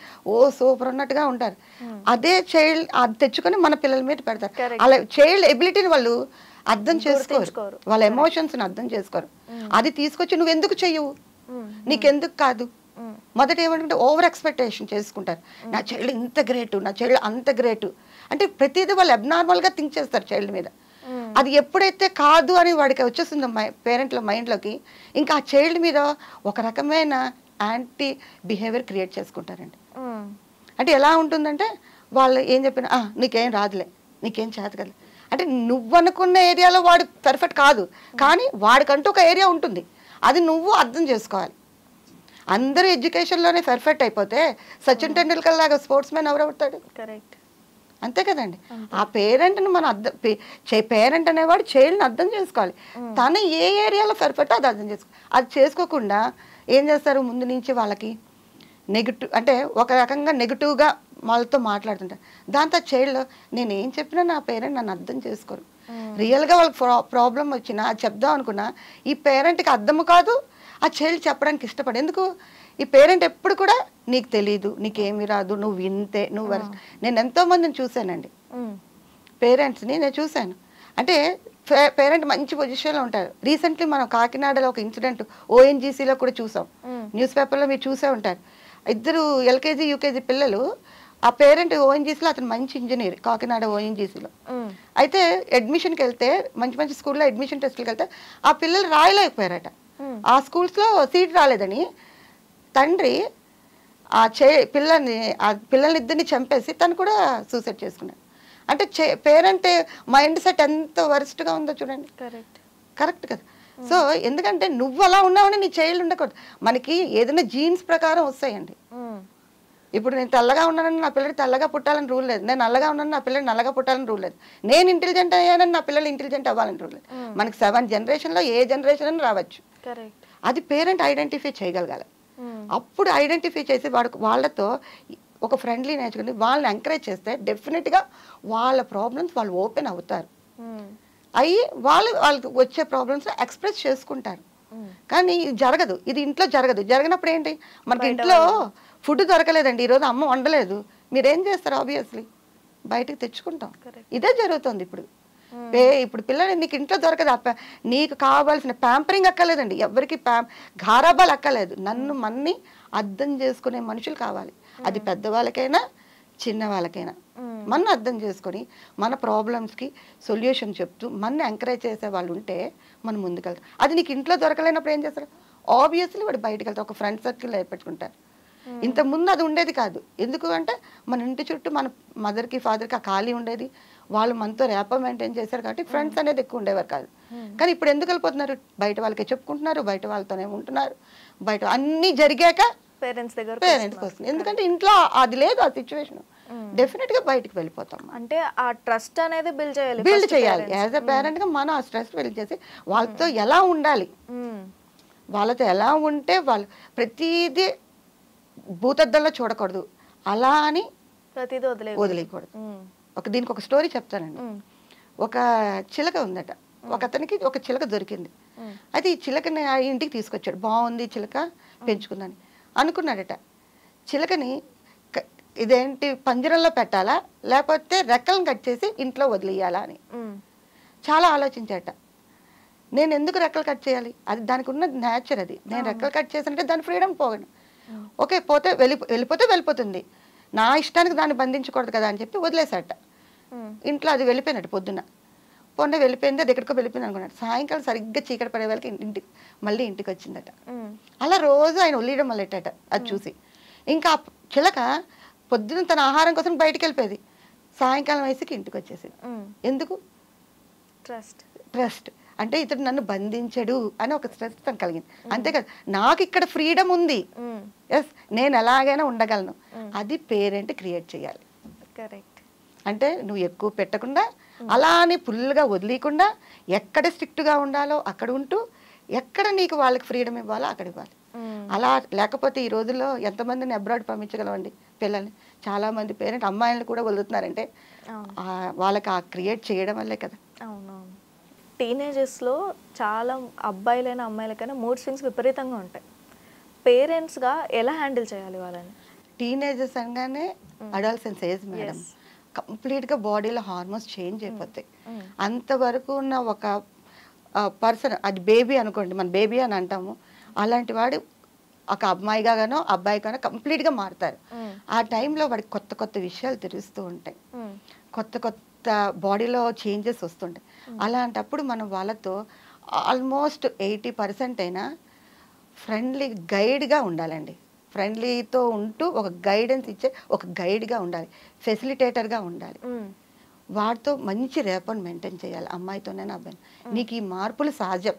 సూపర్ ఉన్నట్టుగా ఉంటారు. అదే చైల్డ్ అది తెచ్చుకొని మన పిల్లల మీద పెడతారు. అలా చైల్డ్ ఎబిలిటీని వాళ్ళు అర్థం చేసుకోరు, వాళ్ళ ఎమోషన్స్ని అర్థం చేసుకోరు. అది తీసుకొచ్చి నువ్వు ఎందుకు చెయ్యవు, నీకెందుకు కాదు, మొదట ఏమంటే ఓవర్ ఎక్స్పెక్టేషన్ చేసుకుంటారు. నా చైల్డ్ ఇంత గ్రేటు, నా చైల్డ్ అంత గ్రేటు అంటే ప్రతిదీ వాళ్ళు అబ్నార్మల్గా థింక్ చేస్తారు చైల్డ్ మీద. అది ఎప్పుడైతే కాదు అని వాడికి వచ్చేస్తుందో పేరెంట్ల మైండ్లోకి, ఇంకా ఆ చైల్డ్ మీద ఒక రకమైన యాంటీ బిహేవియర్ క్రియేట్ చేసుకుంటారండి. అంటే ఎలా ఉంటుందంటే, వాళ్ళు ఏం చెప్పినా నీకేం రాదులే, నీకేం చేత కదా అంటే, నువ్వు అనుకున్న ఏరియాలో వాడు పర్ఫెక్ట్ కాదు, కానీ వాడికంటూ ఒక ఏరియా ఉంటుంది, అది నువ్వు అర్థం చేసుకోవాలి. అందరూ ఎడ్యుకేషన్లోనే పర్ఫెక్ట్ అయిపోతే సచిన్ టెండూల్కర్ లాగా స్పోర్ట్స్ మ్యాన్ ఎవరవుతాడు? కరెక్ట్, అంతే కదండి. ఆ పేరెంట్ని మనం పేరెంట్ అనేవాడు చైల్డ్ని అర్థం చేసుకోవాలి. తను ఏ ఏరియాలో పర్ఫెక్ట్ అది అర్థం చేసుకోవాలి. అది చేసుకోకుండా ఏం చేస్తారు, ముందు నుంచి వాళ్ళకి నెగిటివ్ అంటే ఒక రకంగా నెగిటివ్గా వాళ్ళతో మాట్లాడుతుంటారు. దాంతో చైల్డ్ నేను ఏం చెప్పినా నా పేరెంట్ నన్ను అర్థం చేసుకోరు. రియల్గా వాళ్ళకి ప్రాబ్లం వచ్చినా అది చెప్దాం అనుకున్నా ఈ పేరెంట్కి అర్థము కాదు, ఆ చైల్డ్ చెప్పడానికి ఇష్టపడు. ఎందుకు, ఈ పేరెంట్ ఎప్పుడు కూడా నీకు తెలీదు, నీకేమి రాదు, నువ్వు వింతే, నువ్వు నేను ఎంతోమందిని చూశానండి, పేరెంట్స్ని నేను చూశాను. అంటే పేరెంట్ మంచి పొజిషన్లో ఉంటారు. రీసెంట్లీ మనం కాకినాడలో ఒక ఇన్సిడెంట్ ఓఎన్జీసీలో కూడా చూసాం, న్యూస్ పేపర్లో మీరు చూసే ఉంటారు. ఇద్దరు ఎల్కేజీ యూకేజీ పిల్లలు, ఆ పేరెంట్ ఓఎన్జీసీలో, అతను మంచి ఇంజనీర్ కాకినాడ ఓఎన్జీసీలో. అయితే అడ్మిషన్కి వెళ్తే మంచి మంచి స్కూల్లో అడ్మిషన్ టెస్ట్కి వెళ్తే ఆ పిల్లలు రాయలేకపోయారట. ఆ స్కూల్స్లో సీట్ రాలేదని తండ్రి ఆ పిల్లల్ని ఇద్దరిని చంపేసి తను కూడా సూసైడ్ చేసుకున్నాడు. అంటే పేరెంట్ మైండ్ సెట్ ఎంత వరస్ట్గా ఉందో చూడండి. కరెక్ట్ కదా. సో ఎందుకంటే నువ్వు అలా ఉన్నావని నీ చైల్డ్ ఉండకూడదు. మనకి ఏదైనా జీన్స్ ప్రకారం వస్తాయండి. ఇప్పుడు నేను తెల్లగా ఉన్నానని నా పిల్లలు తెల్లగా పుట్టాలని రూల్ లేదు. నేను నల్లగా ఉన్నాను నా పిల్లలు నల్లగా పుట్టాలని రూల్ లేదు. నేను ఇంటెలిజెంట్ అయ్యానని నా పిల్లలు ఇంటెలిజెంట్ అవ్వాలని రూల్ లేదు. మనకి 7 జనరేషన్లో ఏ జనరేషన్ అని రావచ్చు. అది పేరెంట్ ఐడెంటిఫై చేయగలగాలి. అప్పుడు ఐడెంటిఫై చేసి వాళ్ళతో ఒక ఫ్రెండ్లీ నేర్చుకుని వాళ్ళని ఎంకరేజ్ చేస్తే డెఫినెట్గా వాళ్ళ ప్రాబ్లమ్స్ వాళ్ళు ఓపెన్ అవుతారు. అయ్యి వాళ్ళకి వచ్చే ప్రాబ్లమ్స్ ఎక్స్ప్రెస్ చేసుకుంటారు. కానీ ఇది జరగదు, ఇది ఇంట్లో జరగదు. జరిగినప్పుడు ఏంటి, మనకి ఇంట్లో ఫుడ్ దొరకలేదండి, ఈరోజు అమ్మ వండలేదు, మీరేం చేస్తారు? ఆబ్వియస్లీ బయటకు తెచ్చుకుంటాం. ఇదే జరుగుతుంది ఇప్పుడు. ఇప్పుడు పిల్లలు నీకు ఇంట్లో దొరకదు, నీకు కావాల్సిన ప్యాంపరింగ్ అక్కర్లేదండి, ఎవరికి గారాబాలు అక్కర్లేదు. మన్ని అర్థం చేసుకునే మనుషులు కావాలి. అది పెద్దవాళ్ళకైనా చిన్న వాళ్ళకైనా మన అర్థం చేసుకొని మన ప్రాబ్లమ్స్కి సొల్యూషన్ చెప్తూ మన ఎంకరేజ్ చేసే వాళ్ళు ఉంటే మనం ముందుకెళ్తాం. అది నీకు ఇంట్లో దొరకలేనప్పుడు ఏం చేస్తారు? ఆబ్వియస్లీ వాడు బయటకు వెళ్తారు, ఒక ఫ్రెండ్ సర్కిల్ ఏర్పెట్టుకుంటారు. ఇంతకుముందు అది ఉండేది కాదు. ఎందుకు అంటే మన ఇంటి చుట్టూ మన మదర్కి ఫాదర్కి ఆ ఖాళీ ఉండేది, వాళ్ళు మనతో ర్యాపో మెయింటైన్ చేశారు కాబట్టి ఫ్రెండ్స్ అనేది ఎక్కువ ఉండేవారు కాదు. కానీ ఇప్పుడు ఎందుకు వెళ్ళిపోతున్నారు? బయట వాళ్ళకే చెప్పుకుంటున్నారు, బయట వాళ్ళతోనే ఉంటున్నారు. బయట అన్నీ జరిగాక పేరెంట్స్కి వస్తుంది. ఎందుకంటే ఇంట్లో అది లేదు, ఆ సిచ్యువేషన్. డెఫినెట్గా బయటకు వెళ్ళిపోతాం. అంటే ఆ ట్రస్ట్ అనేది బిల్డ్ చేయాలి. యాజ్ అ పేరెంట్గా మనం ఆ ట్రస్ట్ బిల్డ్ చేసి వాళ్ళతో ఎలా ఉండాలి, వాళ్ళతో ఎలా ఉంటే వాళ్ళు ప్రతిదీ భూతద్దంలో చూడకూడదు, అలా అని ప్రతిదీ వదిలేయకూడదు. దీనికి ఒక స్టోరీ చెప్తానండి. ఒక చిలక ఉందట, ఒక అతనికి ఒక చిలక దొరికింది. అయితే ఈ చిలకని ఆ ఇంటికి తీసుకొచ్చాడు. బాగుంది చిలక, పెంచుకుందని అనుకున్నాడట. చిలకని ఇదేంటి పంజరంలో పెట్టాలా లేకపోతే రెక్కలను కట్ చేసి ఇంట్లో వదిలేయాలా అని చాలా ఆలోచించాట. నేను ఎందుకు రెక్కలు కట్ చేయాలి? అది దానికి ఉన్న నేచర్, అది నేను రెక్కలు కట్ చేసానంటే దాని ఫ్రీడమ్ పోగను. ఓకే, పోతే వెళ్ళిపోతుంది, నా ఇష్టానికి దాన్ని బంధించకూడదు కదా అని చెప్పి వదిలేసాట. ఇంట్లో అది వెళ్ళిపోయినట్టు పొద్దున్న వెళ్ళిపోయింది, అది ఎక్కడికో వెళ్ళిపోయింది అనుకున్నాడు. సాయంకాలం సరిగ్గా చీకటి పడే వాళ్ళకి మళ్ళీ ఇంటికి వచ్చిందట. అలా రోజు ఆయన వదిలేయడం మొదలెట్టాట అది చూసి. ఇంకా చిలక పొద్దున తన ఆహారం కోసం బయటికి వెళ్ళిపోయేది, సాయంకాలం వయసుకి ఇంటికి వచ్చేసింది. ఎందుకు? ట్రస్ట్. అంటే ఇతడు నన్ను బంధించడు అని ఒక స్ట్రెస్ తను కలిగింది. అంతేకాదు, నాకు ఇక్కడ ఫ్రీడమ్ ఉంది, ఎస్ నేను ఎలాగైనా ఉండగలను. అది పేరెంట్ క్రియేట్ చేయాలి. అంటే నువ్వు ఎక్కువ పెట్టకుండా అలా అని ఫుల్గా వదిలేయకుండా ఎక్కడ స్ట్రిక్ట్గా ఉండాలో అక్కడ ఉంటూ ఎక్కడ నీకు వాళ్ళకి ఫ్రీడమ్ ఇవ్వాలో అక్కడ ఇవ్వాలి. అలా లేకపోతే ఈ రోజుల్లో ఎంతమందిని అబ్రాడ్ పంపించగలవండి పిల్లల్ని? చాలామంది పేరెంట్ అమ్మాయిలను కూడా వదులుతున్నారంటే వాళ్ళకి ఆ క్రియేట్ చేయడం వల్లే కదా. అవునవును. టీనేజర్స్లో చాలా అబ్బాయిలైనా అమ్మాయిలకైనా మూడ్ స్వింగ్స్ విపరీతంగా ఉంటాయి. పేరెంట్స్గా ఎలా హ్యాండిల్ చేయాలి వాళ్ళని? టీనేజర్స్ అనగానే అడాలసెన్స్ ఏజ్ మేడం, కంప్లీట్గా బాడీలో హార్మోన్స్ చేంజ్ అయిపోతాయి. అంతవరకు ఉన్న ఒక పర్సన్, అది బేబీ అనుకోండి, మన బేబీ అని అంటాము, అలాంటి వాడు ఒక అమ్మాయిగానో అబ్బాయిగానో కంప్లీట్గా మారుతారు. ఆ టైంలో వాడికి కొత్త కొత్త విషయాలు తెలుస్తూ ఉంటాయి, కొత్త కొత్త బాడీలో చేంజెస్ వస్తుంటాయి. అలాంటప్పుడు మనం వాళ్ళతో ఆల్మోస్ట్ 80% అయినా ఫ్రెండ్లీ గైడ్గా ఉండాలండి. ఫ్రెండ్లీతో ఉంటూ ఒక గైడెన్స్ ఇచ్చే ఒక గైడ్గా ఉండాలి, ఫెసిలిటేటర్గా ఉండాలి. వాటితో మంచి రేపని మెయింటైన్ చేయాలి, అమ్మాయితోనైనా అబ్బాయి. నీకు ఈ మార్పులు సహజం,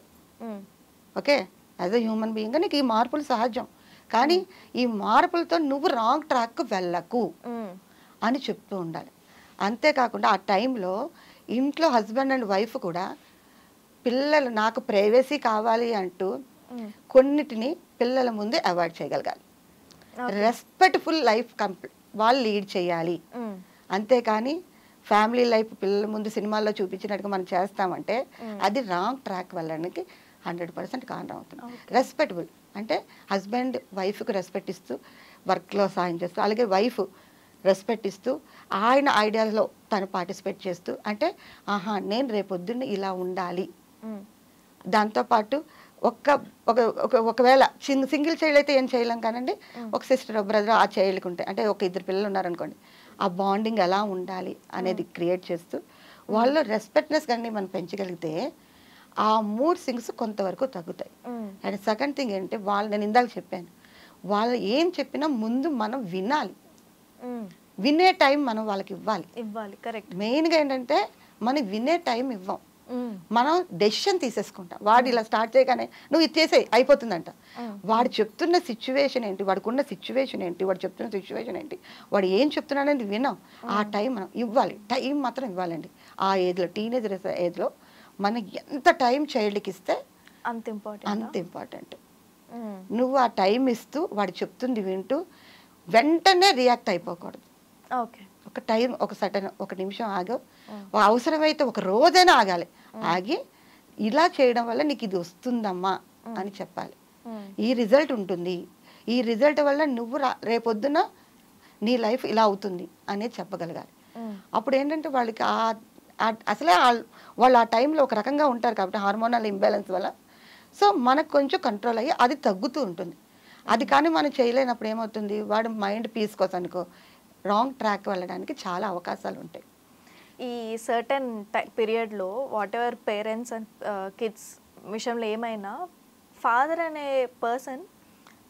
ఓకే, యాజ్ అ హ్యూమన్ బీయింగ్గా నీకు ఈ మార్పులు సహజం, కానీ ఈ మార్పులతో నువ్వు రాంగ్ ట్రాక్కు వెళ్ళకు అని చెప్తూ ఉండాలి. అంతేకాకుండా ఆ టైంలో ఇంట్లో హస్బెండ్ అండ్ వైఫ్ కూడా పిల్లలు నాకు ప్రైవసీ కావాలి అంటూ కొన్నిటిని పిల్లల ముందే అవాయిడ్ చేయగలగాలి. రెస్పెక్ట్ఫుల్ లైఫ్ వాళ్ళు లీడ్ చేయాలి. అంతేకాని ఫ్యామిలీ లైఫ్ పిల్లల ముందు సినిమాల్లో చూపించినట్టుగా మనం చేస్తామంటే అది రాంగ్ ట్రాక్ వెళ్ళడానికి 100% కారణం అవుతుంది. రెస్పెక్టబుల్ అంటే హస్బెండ్ వైఫ్కి రెస్పెక్ట్ ఇస్తూ వర్క్లో సాయం చేస్తూ, అలాగే వైఫ్ రెస్పెక్ట్ ఇస్తూ ఆయన ఐడియాలో తను పార్టిసిపేట్ చేస్తూ, అంటే ఆహా నేను రేపొద్దున్న ఇలా ఉండాలి. దాంతోపాటు ఒక్క ఒక ఒక ఒకవేళ సింగిల్ చైల్డ్ అయితే ఏం చేయలేం కానండి, ఒక సిస్టర్ బ్రదర్ ఆ చైల్డ్కి ఉంటాయి, అంటే ఒక ఇద్దరు పిల్లలు ఉన్నారనుకోండి, ఆ బాండింగ్ ఎలా ఉండాలి అనేది క్రియేట్ చేస్తూ వాళ్ళు రెస్పెక్ట్నెస్ కానీ మనం పెంచగలిగితే ఆ మూడ్ థింగ్స్ కొంతవరకు తగ్గుతాయి. అండ్ సెకండ్ థింగ్ ఏంటంటే వాళ్ళు, నేను ఇందాక చెప్పాను, వాళ్ళు ఏం చెప్పినా ముందు మనం వినాలి, వినే టైం మనం వాళ్ళకి ఇవ్వాలి. కరెక్ట్. మెయిన్గా ఏంటంటే మనం వినే టైం ఇవ్వం, మనం డెసిషన్ తీసేసుకుంటాం. వాడు ఇలా స్టార్ట్ చేయగానే నువ్వు ఇది చేసే అయిపోతుందంట. వాడు చెప్తున్న సిచ్యువేషన్ ఏంటి, వాడికి ఉన్న సిచ్యువేషన్ ఏంటి, వాడు చెప్తున్న సిచ్యువేషన్ ఏంటి, వాడు ఏం చెప్తున్నాడనేది వినాం. ఆ టైం మనం ఇవ్వాలి, టైం మాత్రం ఇవ్వాలండి. ఆ ఏజ్లో, టీనేజర్ ఏజ్లో మనం ఎంత టైం చైల్డ్కి ఇస్తే అంత ఇంపార్టెంట్. నువ్వు ఆ టైం ఇస్తూ వాడు చెప్తుంది వింటూ వెంటనే రియాక్ట్ అయిపోకూడదు. ఒక టైం, ఒక నిమిషం ఆగా, అవసరమైతే ఒక రోజైనా ఆగాలి. ఆగి ఇలా చేయడం వల్ల నీకు ఇది వస్తుందమ్మా అని చెప్పాలి. ఈ రిజల్ట్ ఉంటుంది, ఈ రిజల్ట్ వల్ల నువ్వు రేపొద్దున నీ లైఫ్ ఇలా అవుతుంది అనేది చెప్పగలగాలి. అప్పుడు ఏంటంటే వాళ్ళకి అసలే వాళ్ళు ఆ టైంలో ఒక రకంగా ఉంటారు కాబట్టి హార్మోనల్ ఇంబ్యాలెన్స్ వల్ల, సో మనకు కొంచెం కంట్రోల్ అయ్యి అది తగ్గుతూ ఉంటుంది. అది కానీ మనం చేయలేనప్పుడు ఏమవుతుంది, వాడు మైండ్ పీస్ కోసం అనుకో రాంగ్ ట్రాక్ వెళ్ళడానికి చాలా అవకాశాలు ఉంటాయి. ఈ సర్టెన్ పీరియడ్లో what ever parents and kids విషయంలో ఏమైనా ఫాదర్ అనే పర్సన్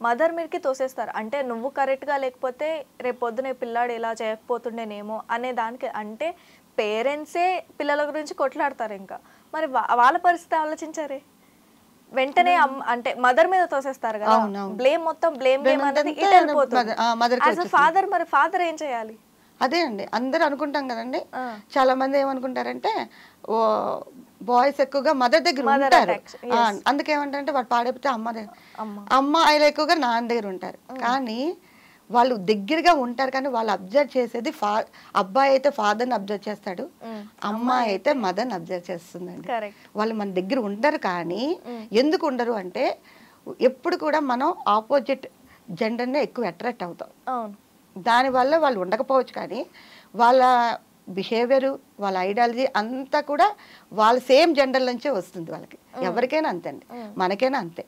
మదర్ మీదకి తోసేస్తారు. అంటే నువ్వు కరెక్ట్గా లేకపోతే రేపు పొద్దున పిల్లాడు ఇలా చేయకపోతుండేనేమో అనే దానికి, అంటే పేరెంట్సే పిల్లల గురించి కొట్లాడతారు. ఇంకా మరి వాళ్ళ పరిస్థితి ఆలోచించారే, వెంటనే అంటే మదర్ మీద తోసేస్తారు కదా, బ్లేమ్ మొత్తం బ్లేమ్ అనేది ఇటు వెళ్ళిపోతుంది. ఫాదర్, మరి ఫాదర్ ఏం చేయాలి? అదే అండి, అందరూ అనుకుంటాం కదండి, చాలా మంది ఏమనుకుంటారంటే బాయ్స్ ఎక్కువగా మదర్ దగ్గర ఉంటారు, అందుకేమంటారంటే వాడు పాడైపోతే అమ్మాయిలు ఎక్కువగా నాన్న దగ్గర ఉంటారు. కానీ వాళ్ళు దగ్గరగా ఉంటారు, కానీ వాళ్ళు అబ్జర్వ్ చేసేది అబ్బాయి అయితే ఫాదర్ని అబ్జర్వ్ చేస్తాడు, అమ్మాయి అయితే మదర్ని అబ్జర్వ్ చేస్తుందండి. వాళ్ళు మన దగ్గర ఉండరు. కానీ ఎందుకు ఉండరు అంటే ఎప్పుడు కూడా మనం ఆపోజిట్ జెండర్నే ఎక్కువ అట్రాక్ట్ అవుతాం. దానివల్ల వాళ్ళు ఉండకపోవచ్చు, కానీ వాళ్ళ బిహేవియర్, వాళ్ళ ఐడియాలజీ అంతా కూడా వాళ్ళ సేమ్ జెండర్ నుంచే వస్తుంది. వాళ్ళకి ఎవరికైనా అంతే అండి, మనకైనా అంతే.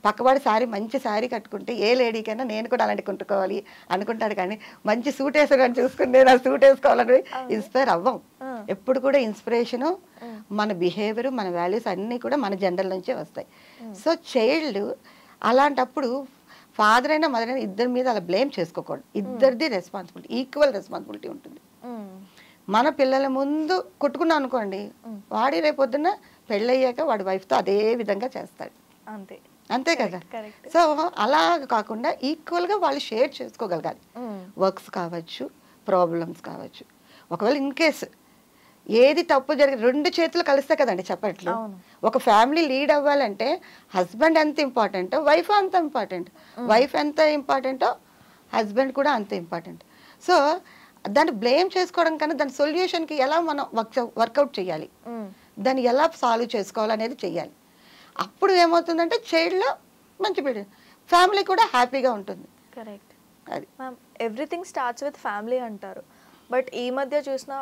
పక్కవాడి మంచి శారీ కట్టుకుంటే ఏ లేడీకైనా నేను కూడా అలాంటి కొట్టుకోవాలి అనుకుంటాడు, కానీ మంచి సూట్ వేసుకోవాలని చూసుకుని నేను ఆ సూట్ వేసుకోవాలని ఇన్స్పైర్ అవ్వం. ఎప్పుడు కూడా ఇన్స్పిరేషను, మన బిహేవియర్, మన వాల్యూస్ అన్నీ కూడా మన జెండర్ నుంచే వస్తాయి. సో చైల్డ్ అలాంటప్పుడు ఫాదర్ అయినా మదర్ అయినా ఇద్దరి మీద అలా బ్లేమ్ చేసుకోకూడదు. ఇద్దరిది రెస్పాన్సిబిలిటీ, ఈక్వల్ రెస్పాన్సిబిలిటీ ఉంటుంది. మన పిల్లల ముందు కొట్టుకున్నాం అనుకోండి, వాడి రేపొద్దున పెళ్ళయ్యాక వాడి వైఫ్తో అదే విధంగా చేస్తాడు, అంతే కదా. సో అలా కాకుండా ఈక్వల్గా వాళ్ళు షేర్ చేసుకోగలగాలి. వర్క్స్ కావచ్చు, ప్రాబ్లమ్స్ కావచ్చు. ఒకవేళ ఇన్ కేసు ఏది తప్పు జరిగింది, రెండు చేతులు కలిస్తే కదండి చెప్పట్లు. ఒక ఫ్యామిలీ లీడ్ అవ్వాలంటే హస్బెండ్ ఎంత ఇంపార్టెంటో వైఫ్ అంత ఇంపార్టెంట్, వైఫ్ ఎంత ఇంపార్టెంటో హస్బెండ్ కూడా అంత ఇంపార్టెంట్. సో దాన్ని బ్లేమ్ చేసుకోవడం కన్నా దాని సొల్యూషన్కి ఎలా మనం వర్కౌట్ చేయాలి, దాన్ని ఎలా సాల్వ్ చేసుకోవాలనేది చెయ్యాలి. అప్పుడు ఏమవుతుందంటే చైల్డ్లో మంచి ఫ్యామిలీ కూడా హ్యాపీగా ఉంటుంది. కరెక్ట్. అది ఎవ్రీథింగ్ స్టార్ట్స్ విత్ ఫ్యామిలీ అంటారు. బట్ ఈ మధ్య చూసిన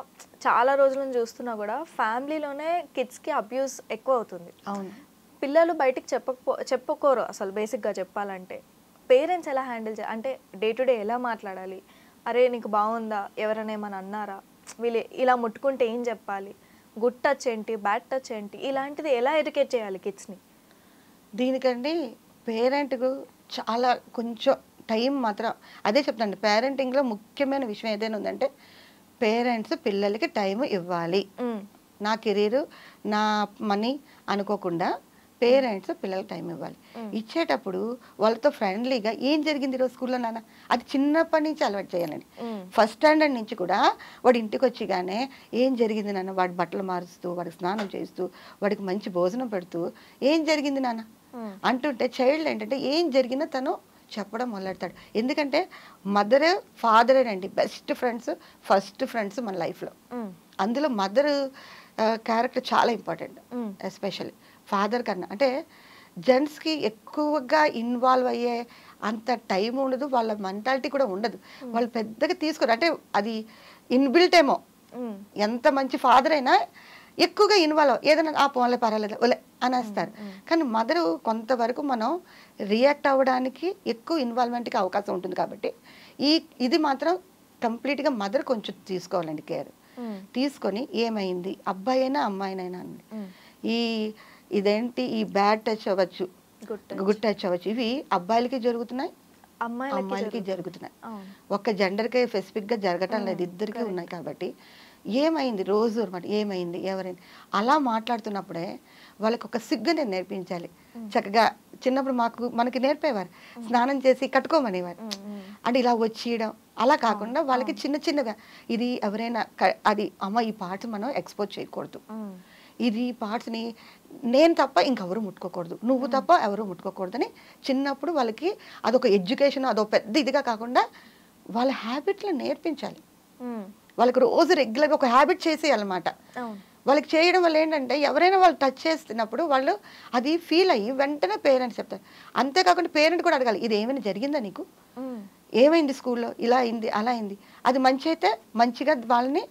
చాలా రోజుల నుంచి చూస్తున్నా కూడా ఫ్యామిలీలోనే కిడ్స్కి అబ్యూస్ ఎక్కువ అవుతుంది. అవును, పిల్లలు బయటికి చెప్పుకోరు అసలు. బేసిక్గా చెప్పాలంటే పేరెంట్స్ ఎలా హ్యాండిల్ చేయాలి, అంటే డే టు డే ఎలా మాట్లాడాలి, అరే నీకు బాగుందా, ఎవరైనా ఏమైనా అన్నారా, వీళ్ళు ఇలా ముట్టుకుంటే ఏం చెప్పాలి, గుడ్ టచ్ ఏంటి, బ్యాడ్ టచ్ ఏంటి, ఇలాంటిది ఎలా ఎడ్యుకేట్ చేయాలి కిడ్స్ని? దీనికండి పేరెంట్కు చాలా కొంచెం టైం మాత్రం, అదే చెప్తాను, పేరెంటింగ్లో ముఖ్యమైన విషయం ఏదైనా ఉందంటే పేరెంట్స్ పిల్లలకి టైం ఇవ్వాలి. నా కెరీర్, నా మనీ అనుకోకుండా పేరెంట్స్ పిల్లలకి టైం ఇవ్వాలి. ఇచ్చేటప్పుడు వాళ్ళతో ఫ్రెండ్లీగా ఏం జరిగింది ఈరోజు స్కూల్లో నాన్న, అది చిన్నప్పటి నుంచి అలవాటు చేయాలండి. ఫస్ట్ స్టాండర్డ్ నుంచి కూడా వాడి ఇంటికి వచ్చిగానే ఏం జరిగింది నాన్న, వాడి బట్టలు మారుస్తూ, వాడికి స్నానం చేస్తూ, వాడికి మంచి భోజనం పెడుతూ ఏం జరిగింది నాన్న అంటుంటే చైల్డ్ ఏంటంటే ఏం జరిగిందో తను చెప్పడం మొదలెడతాడు. ఎందుకంటే మదర్ ఫాదరేనండి బెస్ట్ ఫ్రెండ్స్, ఫస్ట్ ఫ్రెండ్స్ మన లైఫ్లో. అందులో మదర్ క్యారెక్టర్ చాలా ఇంపార్టెంట్, ఎస్పెషల్లీ ఫాదర్ కన్నా. అంటే జెంట్స్కి ఎక్కువగా ఇన్వాల్వ్ అయ్యే అంత టైం ఉండదు, వాళ్ళ మెంటాలిటీ కూడా ఉండదు, వాళ్ళు పెద్దగా తీసుకోరు. అంటే అది ఇన్బిల్ట్ ఏమో, ఎంత మంచి ఫాదర్ అయినా ఎక్కువగా ఇన్వాల్వ్ ఏదైనా ఆ పోన్లే పర్వాలేదు ఒలే అనేస్తారు. కానీ మదరు కొంతవరకు మనం రియాక్ట్ అవ్వడానికి ఎక్కువ ఇన్వాల్వ్మెంట్కి అవకాశం ఉంటుంది. కాబట్టి ఇది మాత్రం కంప్లీట్గా మదర్ కొంచెం తీసుకోవాలండి కేర్. తీసుకొని ఏమైంది అబ్బాయి అయినా అమ్మాయినైనా అండి ఇదేంటి ఈ బ్యాడ్ టచ్ అవ్వచ్చు, గుడ్ టచ్ అవ్వచ్చు, ఇవి అబ్బాయిలకి జరుగుతున్నాయి, అమ్మాయిలకి జరుగుతున్నాయి. ఒక జెండర్కే స్పెసిఫిక్గా జరగటం లేదు, ఇద్దరికి ఉన్నాయి. కాబట్టి ఏమైంది రోజు అనమాట, ఏమైంది ఎవరైంది అలా మాట్లాడుతున్నప్పుడే వాళ్ళకి ఒక సిగ్గుని నేర్పించాలి. చక్కగా చిన్నప్పుడు మనకి నేర్పేవారు, స్నానం చేసి కట్టుకోమనేవారు. అంటే ఇలా వచ్చేయడం అలా కాకుండా వాళ్ళకి చిన్న చిన్నగా ఇది ఎవరైనా అది అమ్మ ఈ పార్ట్స్ మనం ఎక్స్పోజ్ చేయకూడదు, ఇది పార్ట్స్ని నేను తప్ప ఇంకెవరు ముట్టుకోకూడదు, నువ్వు తప్ప ఎవరు ముట్టుకోకూడదని చిన్నప్పుడు వాళ్ళకి అదొక ఎడ్యుకేషన్, అదొక పెద్ద ఇదిగా కాకుండా వాళ్ళ హ్యాబిట్లో నేర్పించాలి. వాళ్ళకి రోజు రెగ్యులర్గా ఒక హ్యాబిట్ చేసేయాలన్నమాట. వాళ్ళకి చేయడం వల్ల ఏంటంటే ఎవరైనా వాళ్ళు టచ్ చేస్తున్నప్పుడు వాళ్ళు అది ఫీల్ అయ్యి వెంటనే పేరెంట్స్ చెప్తారు. అంతేకాకుండా పేరెంట్ కూడా అడగాలి, ఇది ఏమైనా జరిగిందా నీకు, ఏమైంది స్కూల్లో, ఇలా అయింది అలా అయింది. అది మంచి అయితే మంచిగా వాళ్ళని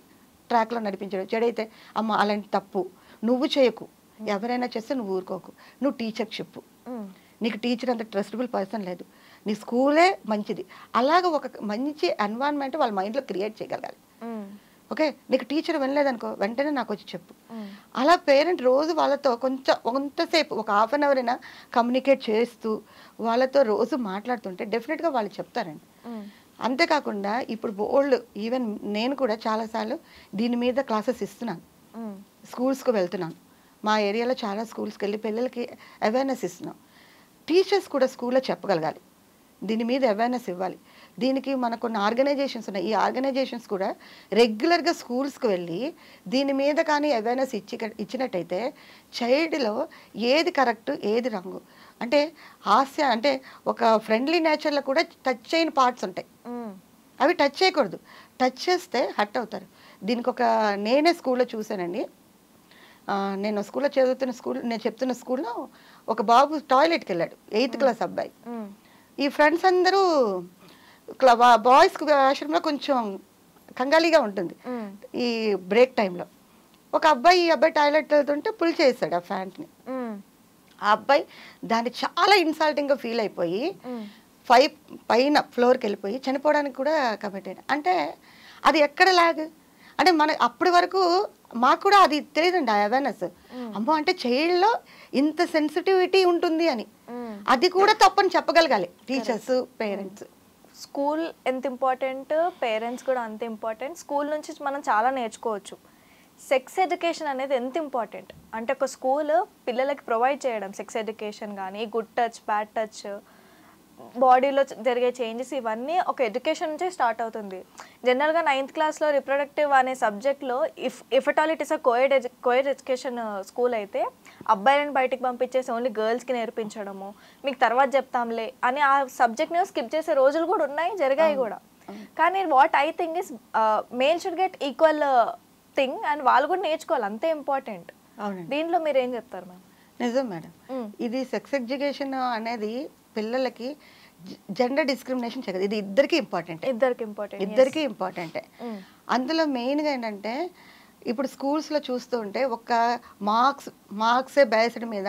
ట్రాక్లో నడిపించడం, చెడైతే అమ్మ అలాంటి తప్పు నువ్వు చేయకు, ఎవరైనా చేస్తే నువ్వు ఊరుకోకు, నువ్వు టీచర్కి చెప్పు, నీకు టీచర్ అంత ట్రస్టబుల్ పర్సన్ లేదు, నీ స్కూలే మంచిది. అలాగ ఒక మంచి ఎన్వైరన్మెంట్ వాళ్ళ మైండ్లో క్రియేట్ చేయగలగాలి. ఓకే, నీకు టీచర్ వినలేదనుకో వెంటనే నాకు వచ్చి చెప్పు. అలా పేరెంట్ రోజు వాళ్ళతో కొంతసేపు ఒక హాఫ్ అన్ అవర్ అయినా కమ్యూనికేట్ చేస్తూ వాళ్ళతో రోజు మాట్లాడుతుంటే డెఫినెట్గా వాళ్ళు చెప్తారండి. అంతేకాకుండా ఇప్పుడు బోల్డ్ ఈవెన్ నేను కూడా చాలాసార్లు దీని మీద క్లాసెస్ ఇస్తున్నాను, స్కూల్స్కి వెళ్తున్నాను. మా ఏరియాలో చాలా స్కూల్స్కి వెళ్ళి పిల్లలకి అవేర్నెస్ ఇస్తున్నాం. టీచర్స్ కూడా స్కూల్లో చెప్పగలగాలి, దీని మీద అవేర్నెస్ ఇవ్వాలి. దీనికి మనకు కొన్ని ఆర్గనైజేషన్స్ ఉన్నాయి, ఈ ఆర్గనైజేషన్స్ కూడా రెగ్యులర్గా స్కూల్స్కి వెళ్ళి దీని మీద కానీ అవేర్నెస్ ఇచ్చినట్టయితే చైల్డ్లో ఏది కరెక్ట్ ఏది రాంగ్ అంటే హాస్య అంటే ఒక ఫ్రెండ్లీ నేచర్లో కూడా టచ్ చేయని పార్ట్స్ ఉంటాయి, అవి టచ్ చేయకూడదు. టచ్ చేస్తే హర్ట్ అవుతారు. దీనికి నేనే స్కూల్లో చూశానండి. నేను స్కూల్లో నేను చెప్తున్న స్కూల్లో ఒక బాబు టాయిలెట్కి వెళ్ళాడు, 8th క్లాస్ అబ్బాయి. ఈ ఫ్రెండ్స్ అందరూ బాయ్స్ వాష్రూమ్లో కొంచెం కంగాలీగా ఉంటుంది ఈ బ్రేక్ టైంలో. ఒక అబ్బాయి టాయిలెట్ వెళ్తుంటే పుల్ చేశాడు ఆ ప్యాంట్ని. ఆ అబ్బాయి దాన్ని చాలా ఇన్సల్టింగ్గా ఫీల్ అయిపోయి 5 పైన ఫ్లోర్కి వెళ్ళిపోయి చనిపోవడానికి కూడా కమిట్ అయ్యాడు. అంటే అది ఎక్కడ లాగ్ అంటే అప్పటి వరకు మాకు కూడా అది తెలియదండి ఆ అవేర్నెస్. అమ్మో అంటే చైల్డ్లో ఇంత సెన్సిటివిటీ ఉంటుంది అని, అది కూడా తప్పని చెప్పగలగాలి టీచర్స్ పేరెంట్స్. స్కూల్ ఎంత ఇంపార్టెంట్, పేరెంట్స్ కూడా అంత ఇంపార్టెంట్. స్కూల్ నుంచి మనం చాలా నేర్చుకోవచ్చు. సెక్స్ ఎడ్యుకేషన్ అనేది ఎంత ఇంపార్టెంట్ అంటే ఒక స్కూల్ పిల్లలకి ప్రొవైడ్ చేయడం, సెక్స్ ఎడ్యుకేషన్ కానీ గుడ్ టచ్ బ్యాడ్ టచ్ బాడీలో జరిగే చేంజెస్ ఇవన్నీ ఒక ఎడ్యుకేషన్ నుంచే స్టార్ట్ అవుతుంది. జనరల్గా 9th క్లాస్లో రిప్రొడక్టివ్ అనే సబ్జెక్ట్లో if at all it is a coed education school అయితే అబ్బాయిలను బయటికి పంపించేసి ఓన్లీ గర్ల్స్కి నేర్పించడము, మీకు తర్వాత చెప్తాంలే అని ఆ సబ్జెక్ట్ని స్కిప్ చేసే రోజులు కూడా ఉన్నాయి, జరిగాయి కూడా. కానీ what I think is male should get equal thing and వాళ్ళు కూడా నేర్చుకోవాలి, అంతే ఇంపార్టెంట్. దీంట్లో మీరు ఏం చెప్తారు మ్యామ్? నిజం మేడం, ఇది సెక్స్ ఎడ్యుకేషన్ అనేది పిల్లలకి జెండర్ డిస్క్రిమినేషన్ చేయదు, ఇది ఇద్దరికి ఇంపార్టెంటే. అందులో మెయిన్గా ఏంటంటే ఇప్పుడు స్కూల్స్లో చూస్తూ ఉంటే ఒక మార్క్సే బేస్డ్ మీద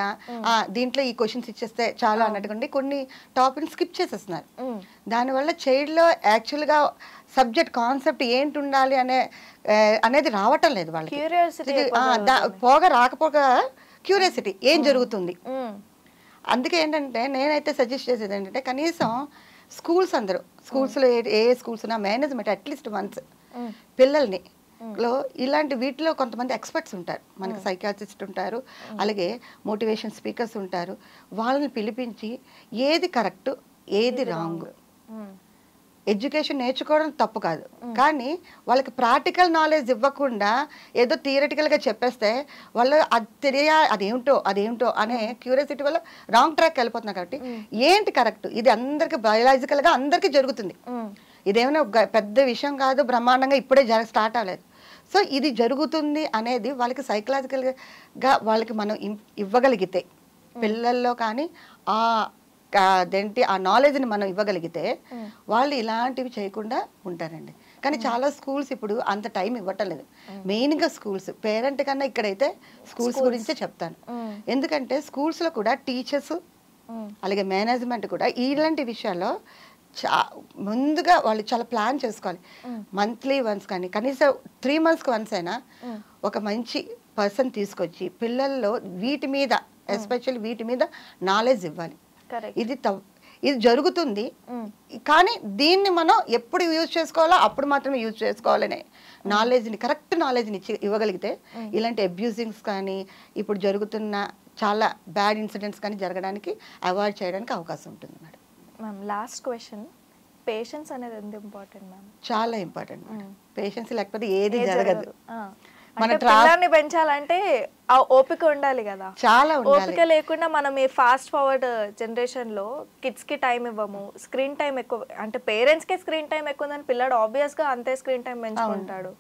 దీంట్లో ఈ క్వశ్చన్స్ ఇచ్చేస్తే చాలా అన్నట్టుగా కొన్ని టాపిక్ స్కిప్ చేసేస్తున్నారు. దానివల్ల చైల్డ్లో యాక్చువల్గా సబ్జెక్ట్ కాన్సెప్ట్ ఏంటి ఉండాలి అనేది రావటం లేదు వాళ్ళకి. రాకపోగా క్యూరియాసిటీ ఏం జరుగుతుంది. అందుకే ఏంటంటే నేనైతే సజెస్ట్ చేసేది ఏంటంటే కనీసం స్కూల్స్లో ఏ స్కూల్స్ ఉన్నా మేనేజ్మెంట్ అట్లీస్ట్ వన్స్ పిల్లల్ని ఇలాంటి వీటిలో కొంతమంది ఎక్స్పర్ట్స్ ఉంటారు, మనకి సైకాట్రిస్ట్ ఉంటారు, అలాగే మోటివేషన్ స్పీకర్స్ ఉంటారు. వాళ్ళని పిలిపించి ఏది కరెక్ట్ ఏది రాంగ్, ఎడ్యుకేషన్ నేర్చుకోవడం తప్పు కాదు, కానీ వాళ్ళకి ప్రాక్టికల్ నాలెడ్జ్ ఇవ్వకుండా ఏదో థియరిటికల్గా చెప్పేస్తే వాళ్ళు అదేమిటో అనే క్యూరియాసిటీ వల్ల రాంగ్ ట్రాక్ వెళ్ళిపోతున్నారు. కాబట్టి ఏంటి కరెక్ట్, ఇది అందరికి బయలాజికల్గా అందరికీ జరుగుతుంది, ఇదేమైనా పెద్ద విషయం కాదు, బ్రహ్మాండంగా ఇప్పుడే స్టార్ట్ అవ్వలేదు. సో ఇది జరుగుతుంది అనేది వాళ్ళకి సైకలాజికల్గా వాళ్ళకి మనం ఇవ్వగలిగితే పిల్లల్లో కానీ ఆ నాలెడ్జ్ని మనం ఇవ్వగలిగితే వాళ్ళు ఇలాంటివి చేయకుండా ఉంటారండి. కానీ చాలా స్కూల్స్ ఇప్పుడు అంత టైం ఇవ్వటం లేదు. మెయిన్గా స్కూల్స్, పేరెంట్ కన్నా ఇక్కడైతే స్కూల్స్ గురించే చెప్తాను. ఎందుకంటే స్కూల్స్లో కూడా టీచర్స్ అలాగే మేనేజ్మెంట్ కూడా ఇలాంటి విషయాల్లో ముందుగా వాళ్ళు చాలా ప్లాన్ చేసుకోవాలి. మంత్లీ వన్స్ కానీ కనీసం 3 monthsకి వన్స్ అయినా ఒక మంచి పర్సన్ తీసుకొచ్చి పిల్లల్లో వీటి మీద ఎస్పెషల్లీ వీటి మీద నాలెడ్జ్ ఇవ్వాలి. ఇది జరుగుతుంది, కానీ దీన్ని మనం ఎప్పుడు యూజ్ చేసుకోవాలో అప్పుడు మాత్రమే యూజ్ చేసుకోవాలనే నాలెడ్జ్ని, కరెక్ట్ నాలెడ్జ్ని ఇవ్వగలిగితే ఇలాంటి అబ్యూజింగ్స్ కానీ ఇప్పుడు జరుగుతున్న చాలా బ్యాడ్ ఇన్సిడెంట్స్ కానీ జరగడానికి అవాయిడ్ చేయడానికి అవకాశం ఉంటుంది madam. Ma'am last question, patience అనేది ఎంత ఇంపార్టెంట్ మ్యామ్? చాలా ఇంపార్టెంట్. పేషెన్స్ లేకపోతే ఏది జరగదు. మన పిల్లల్ని పెంచాలంటే ఆ ఓపిక ఉండాలి కదా, చాలా ఓపిక లేకుండా మనం ఈ ఫాస్ట్ ఫార్వర్డ్ జనరేషన్ లో కిడ్స్ కి టైం ఇవ్వము, స్క్రీన్ టైం ఎక్కువ, అంటే పేరెంట్స్ కి స్క్రీన్ టైం ఎక్కువ ఉందని పిల్లాడు ఆబ్వియస్ గా అంతే స్క్రీన్ టైం పెంచుకుంటాడు.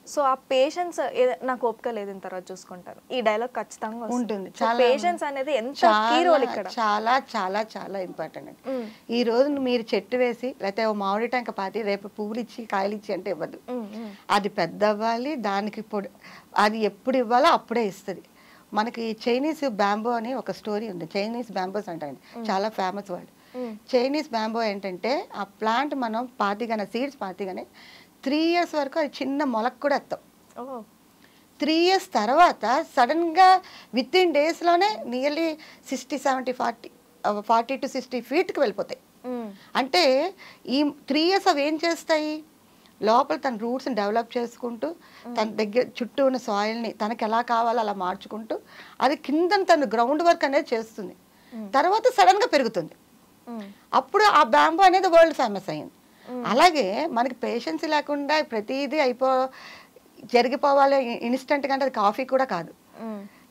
సో ఆ పేషెన్స్ నాకు ఓపిక లేదు ఇంత తర్వాత చూసుకుంటాను, ఈ డైలాగ్ ఖచ్చితంగా ఉంటుంది. పేషెన్స్ అనేది ఎంత కీ రోల్ ఇక్కడ, చాలా చాలా చాలా ఇంపార్టెంట్. ఈ రోజు మీరు చెట్టు వేసి లేకపోతే ఓ మామిడి టెంక పాతి రేపు పువ్వులు ఇచ్చి కాయలు ఇచ్చి అంటే ఇవ్వదు. అది పెద్ద అవ్వాలి, దానికి అది ఎప్పుడు ఇవ్వాలో అప్పుడే ఇస్తుంది. మనకి చైనీస్ బ్యాంబో అని ఒక స్టోరీ ఉంది. చైనీస్ బ్యాంబోస్ అంటారండి, చాలా ఫేమస్ వర్డ్. చైనీస్ బ్యాంబో ఏంటంటే ఆ ప్లాంట్ మనం పాతిగానే సీడ్స్ పాతిగానే 3 years వరకు అది చిన్న మొలకు కూడా ఎత్తాం. 3 years తర్వాత సడన్గా విత్ ఇన్ డేస్లోనే నియర్లీ 40 to 60 feetకి వెళ్ళిపోతాయి. అంటే ఈ 3 years అవి ఏం చేస్తాయి, లోపల తన రూట్స్ని డెవలప్ చేసుకుంటూ తన దగ్గర చుట్టూ ఉన్న సాయిల్ని తనకి ఎలా కావాలో అలా మార్చుకుంటూ అది కింద తన గ్రౌండ్ వర్క్ అనేది చేస్తుంది. తర్వాత సడన్గా పెరుగుతుంది. అప్పుడు ఆ బ్యాంబో అనేది వరల్డ్ ఫేమస్ అయ్యింది. అలాగే మనకి పేషెన్స్ లేకుండా ప్రతిదీ జరిగిపోవాలి ఇన్స్టెంట్గా అంటే అది కాఫీ కూడా కాదు.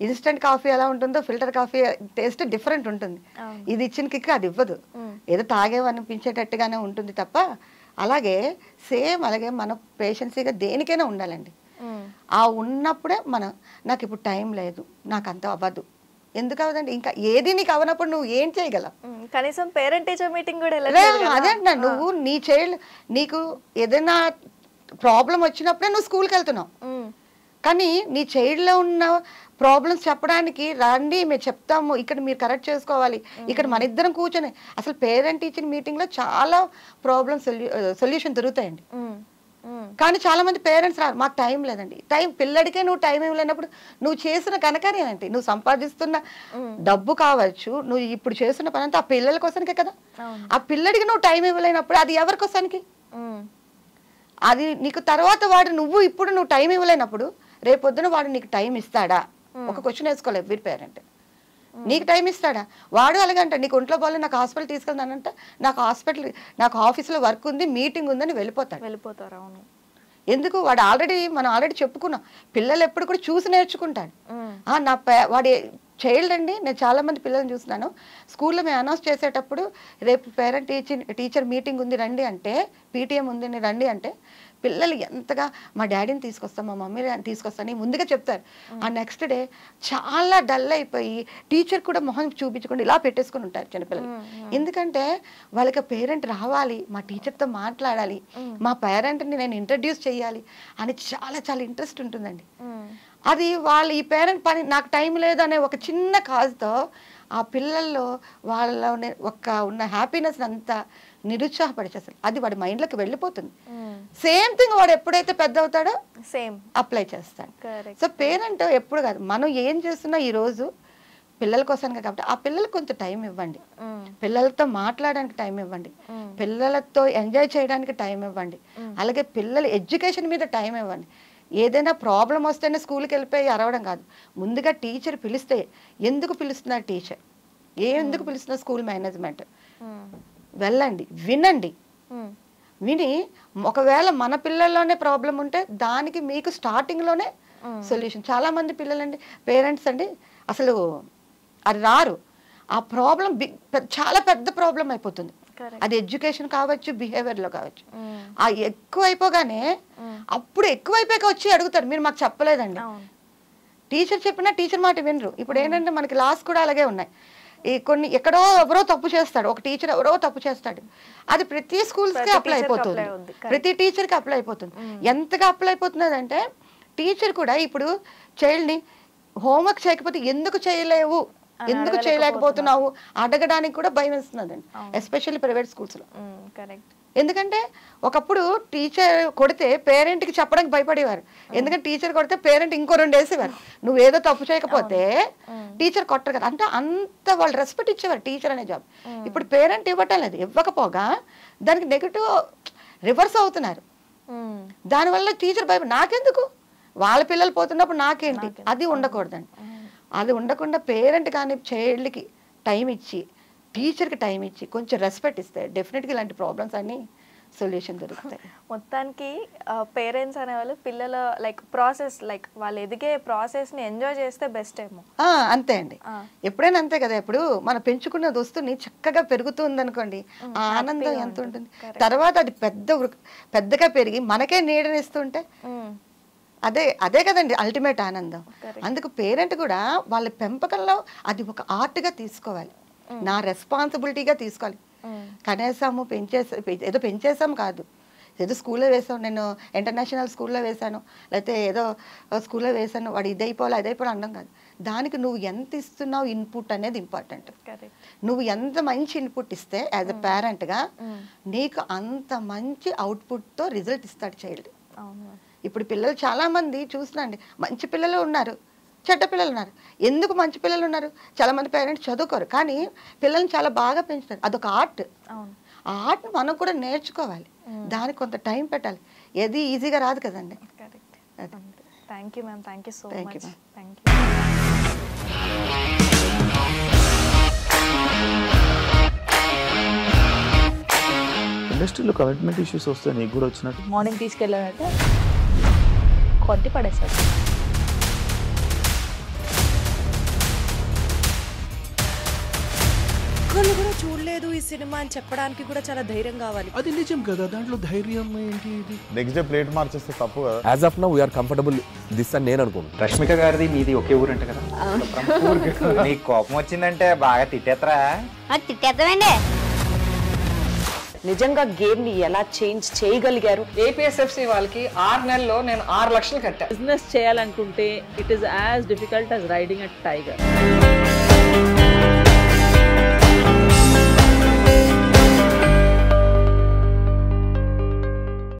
ఇన్స్టెంట్ కాఫీ ఎలా ఉంటుందో ఫిల్టర్ కాఫీ టేస్ట్ డిఫరెంట్ ఉంటుంది. ఇది ఇచ్చిన కిక్ అది ఇవ్వదు, ఏదో తాగేవనిపించేటట్టుగానే ఉంటుంది తప్ప. అలాగే అలాగే మనం పేషెన్సీగా దేనికైనా ఉండాలండి. ఆ ఉన్నప్పుడే నాకు ఇప్పుడు టైం లేదు, నాకు అంత అవ్వదు, ఎందుకు అవ్వదండి, ఇంకా ఏది నీకు అవనప్పుడు నువ్వు ఏం చేయగలవు? కనీసం పేరెంట్ టీచర్ మీటింగ్ కూడా అదే అంటున్నా. నువ్వు నీ చైల్డ్ నీకు ఏదైనా ప్రాబ్లం వచ్చినప్పుడే నువ్వు స్కూల్కి వెళ్తున్నావు, కానీ నీ చైల్డ్లో ఉన్న ప్రాబ్లమ్స్ చెప్పడానికి రండి మేము చెప్తాము, ఇక్కడ మీరు కరెక్ట్ చేసుకోవాలి, ఇక్కడ మన ఇద్దరం కూర్చొని అసలు పేరెంట్ టీచర్ మీటింగ్లో చాలా ప్రాబ్లమ్ సొల్యూషన్ దొరుకుతాయండి. కానీ చాలా మంది పేరెంట్స్ రారు, మాకు టైం లేదండి. పిల్లడికే నువ్వు టైం ఇవ్వలేనప్పుడు నువ్వు చేసిన కనకార్యం ఏంటి? నువ్వు సంపాదిస్తున్న డబ్బు కావచ్చు, నువ్వు ఇప్పుడు చేస్తున్న పని అంతా ఆ పిల్లల కోసానికే కదా. ఆ పిల్లడికి నువ్వు టైం ఇవ్వలేనప్పుడు అది ఎవరి కోసానికి? అది నీకు తర్వాత నువ్వు ఇప్పుడు నువ్వు టైం ఇవ్వలేనప్పుడు రేపొద్దున వాడు నీకు టైం ఇస్తాడా? ఒక క్వశ్చన్ వేసుకోవాలి ఎవ్రీ పేరెంట్. నీకు టైం ఇస్తాడా? వాడు అలాగంట నీకు ఒంట్లో బాగాలేదు నాకు హాస్పిటల్ తీసుకెళ్తానంటే నాకు ఆఫీస్లో వర్క్ ఉంది మీటింగ్ ఉందని వెళ్ళిపోతారు. అవును. ఎందుకు? మనం ఆల్రెడీ చెప్పుకున్నాం, పిల్లలు ఎప్పుడు కూడా చూసి నేర్చుకుంటాడు. వాడి చైల్డ్ అండి, నేను చాలా మంది పిల్లల్ని చూస్తున్నాను, స్కూల్లో మేము అనౌన్స్ చేసేటప్పుడు రేపు పేరెంట్ టీచర్ మీటింగ్ ఉంది రండి అంటే, పీటీఎం ఉంది రండి అంటే పిల్లలు ఎంతగా మా డాడీని తీసుకొస్తాం మా మమ్మీని తీసుకొస్తాను ముందుగా చెప్తారు. ఆ నెక్స్ట్ డే చాలా డల్ అయిపోయి టీచర్ కూడా మొహం చూపించకుండా ఇలా పెట్టేసుకుని ఉంటారు చిన్నపిల్లలు. ఎందుకంటే వాళ్ళకి పేరెంట్ రావాలి, మా టీచర్తో మాట్లాడాలి, మా పేరెంట్ని నేను ఇంట్రడ్యూస్ చేయాలి అని చాలా చాలా ఇంట్రెస్ట్ ఉంటుందండి. అది ఈ పేరెంట్ పని నాకు టైం లేదనే ఒక చిన్న కాజ్తో ఆ పిల్లల్లో వాళ్ళలోనే ఉన్న హ్యాపీనెస్ అంతా నిరుత్సాహపరిచేస్తారు. అది వాడి మైండ్లోకి వెళ్ళిపోతుంది. సేమ్ థింగ్ వాడు ఎప్పుడైతే పెద్ద అవుతాడో సేమ్ అప్లై చేస్తాడు. సో పేరెంట్ ఎప్పుడు కాదు, మనం ఏం చేస్తున్నా ఈ రోజు పిల్లల కోసానికి కాబట్టి ఆ పిల్లలకు కొంత టైం ఇవ్వండి, పిల్లలతో మాట్లాడడానికి టైం ఇవ్వండి, పిల్లలతో ఎంజాయ్ చేయడానికి టైం ఇవ్వండి, అలాగే పిల్లల ఎడ్యుకేషన్ మీద టైం ఇవ్వండి. ఏదైనా ప్రాబ్లం వస్తేనే స్కూల్కి వెళ్ళిపోయి అరవడం కాదు, ముందుగా టీచర్ పిలిస్తే ఎందుకు పిలుస్తున్నారు టీచర్, ఎందుకు పిలుస్తున్నారు స్కూల్ మేనేజ్మెంట్, వెళ్ళండి, వినండి. విని ఒకవేళ మన పిల్లల్లోనే ప్రాబ్లం ఉంటే దానికి మీకు స్టార్టింగ్లోనే సొల్యూషన్. చాలామంది పిల్లలండి పేరెంట్స్ అండి అసలు అది రారు, ఆ ప్రాబ్లం చాలా పెద్ద ప్రాబ్లం అయిపోతుంది. అది ఎడ్యుకేషన్ కావచ్చు, బిహేవియర్లో కావచ్చు. ఆ ఎక్కువ అయిపోగానే అప్పుడు ఎక్కువైపోయాక వచ్చి అడుగుతారు మీరు మాకు చెప్పలేదండి. టీచర్ చెప్పినా టీచర్ మాట వినరు. ఇప్పుడు ఏంటంటే మనకి లాస్ కూడా అలాగే ఉన్నాయి. ఈ కొన్ని ఎక్కడో ఎవరో తప్పు చేస్తాడు, ఒక టీచర్ ఎవరో తప్పు చేస్తాడు, అది ప్రతి స్కూల్స్కి అప్లై అయిపోతుంది, ప్రతి టీచర్కి అప్లై అయిపోతుంది. ఎంతగా అప్లై అయిపోతున్నదంటే టీచర్ కూడా ఇప్పుడు చైల్డ్ని హోంవర్క్ చేయకపోతే ఎందుకు చేయలేవు, ఎందుకు చేయలేకపోతున్నావు అడగడానికి కూడా భయం వేస్తున్నదండి, ఎస్పెషల్లీ ప్రైవేట్ స్కూల్స్లో. ఎందుకంటే ఒకప్పుడు టీచర్ కొడితే పేరెంట్కి చెప్పడానికి భయపడేవారు, ఎందుకంటే టీచర్ కొడితే పేరెంట్ ఇంకో 2 వేసేవారు, నువ్వేదో తప్పు చేయకపోతే టీచర్ కొట్టరు కదా, అంటే అంత వాళ్ళు రెస్పెక్ట్ ఇచ్చేవారు టీచర్ అనే జాబ్. ఇప్పుడు పేరెంట్ ఇవ్వటం లేదు, ఇవ్వకపోగా దానికి నెగిటివ్ రివర్స్ అవుతున్నారు. దానివల్ల టీచర్ భయపడి నాకెందుకు, వాళ్ళ పిల్లలు పోతున్నప్పుడు నాకేంటి, అది ఉండకూడదండి. అది ఉండకుండా పేరెంట్ కానీ చైల్డ్కి టైం ఇచ్చి టీచర్కి టైం ఇచ్చి కొంచెం రెస్పెక్ట్ ఇస్తే డెఫినెట్గా ఇలాంటి ప్రాబ్లమ్స్ అన్నీ సొల్యూషన్ దొరుకుతాయి. మొత్తానికి పేరెంట్స్ అనేవాళ్ళు పిల్లల లైక్ ప్రాసెస్, లైక్ వాళ్ళు ఎదిగే ప్రాసెస్ని ఎంజాయ్ చేస్తే బెస్ట్ ఏమో. అంతే అండి, ఎప్పుడైనా అంతే కదా. ఇప్పుడు మనం పెంచుకున్న దోస్తుని చక్కగా పెరుగుతుంది అనుకోండి, ఆ ఆనందం ఎంత ఉంటుంది. తర్వాత అది పెద్దగా పెరిగి మనకే నీడనిస్తుంటే అదే కదండి అల్టిమేట్ ఆనందం. అందుకు పేరెంట్ కూడా వాళ్ళ పెంపకంలో అది ఒక ఆర్ట్గా తీసుకోవాలి, నా రెస్పాన్సిబిలిటీగా తీసుకోవాలి. కనీసము ఏదో పెంచేసాం కాదు, ఏదో స్కూల్లో వేసాం, నేను ఇంటర్నేషనల్ స్కూల్లో వేసాను, లేకపోతే ఏదో స్కూల్లో వేసాను, వాడు ఇదైపోవాలి అనడం కాదు. దానికి నువ్వు ఎంత ఇస్తున్నావు ఇన్పుట్ అనేది ఇంపార్టెంట్. నువ్వు ఎంత మంచి ఇన్పుట్ ఇస్తే యాజ్ ఎ పేరెంట్గా నీకు అంత మంచి అవుట్పుట్తో రిజల్ట్ ఇస్తాడు చైల్డ్. ఇప్పుడు పిల్లలు చాలామంది చూసినండి, మంచి పిల్లలు ఉన్నారు, చెడ్డ పిల్లలు ఉన్నారు. ఎందుకు మంచి పిల్లలు ఉన్నారు, చాలామంది పేరెంట్స్ చదువుకోరు కానీ పిల్లల్ని చాలా బాగా పెంచుతారు, అదొక ఆర్ట్. ఆ ఆర్ట్ మనం కూడా నేర్చుకోవాలి, దానికి కొంత టైం పెట్టాలి, ఏది ఈజీగా రాదు కదండి. Thank you ma'am, thank you so much. Thank you. ఇండస్ట్రీలో కమిట్మెంట్ ఇష్యూస్ వస్తే నీకు కూడా వచ్చినట్టు? మార్నింగ్ తీసుకెళ్ళానంటే కొట్టి పడేసాడు. ఒక్కళ్ళు కూడా చూడలేదు ఈ సినిమా అని చెప్పడానికి కూడా చాలా ధైర్యం కావాలి. అది నిజం కదా, దాంట్లో ధైర్యం ఏంటి? ఇది నెక్స్ట్ డే ప్లేట్ మార్చేస్తే తప్పు కదా. As of now we are comfortable this అని నేను అనుకుంటున్నాను. రష్మిక గారిది మీది ఒకే ఊరు అంట కదా? నీకు కోపం వచ్చిందంటే బాగా తిట్టేత్తరా? తిట్టేద్దామండి. నిజంగా గేమ్ ని ఎలా చేంజ్ చేయగలిగారు? ఏపీఎస్ఎఫ్సి వాళ్ళకి 6 నెలల్లో నేను 6 లక్షలు కట్టా. బిజినెస్ చేయాలనుకుంటే it is as difficult as riding a tiger.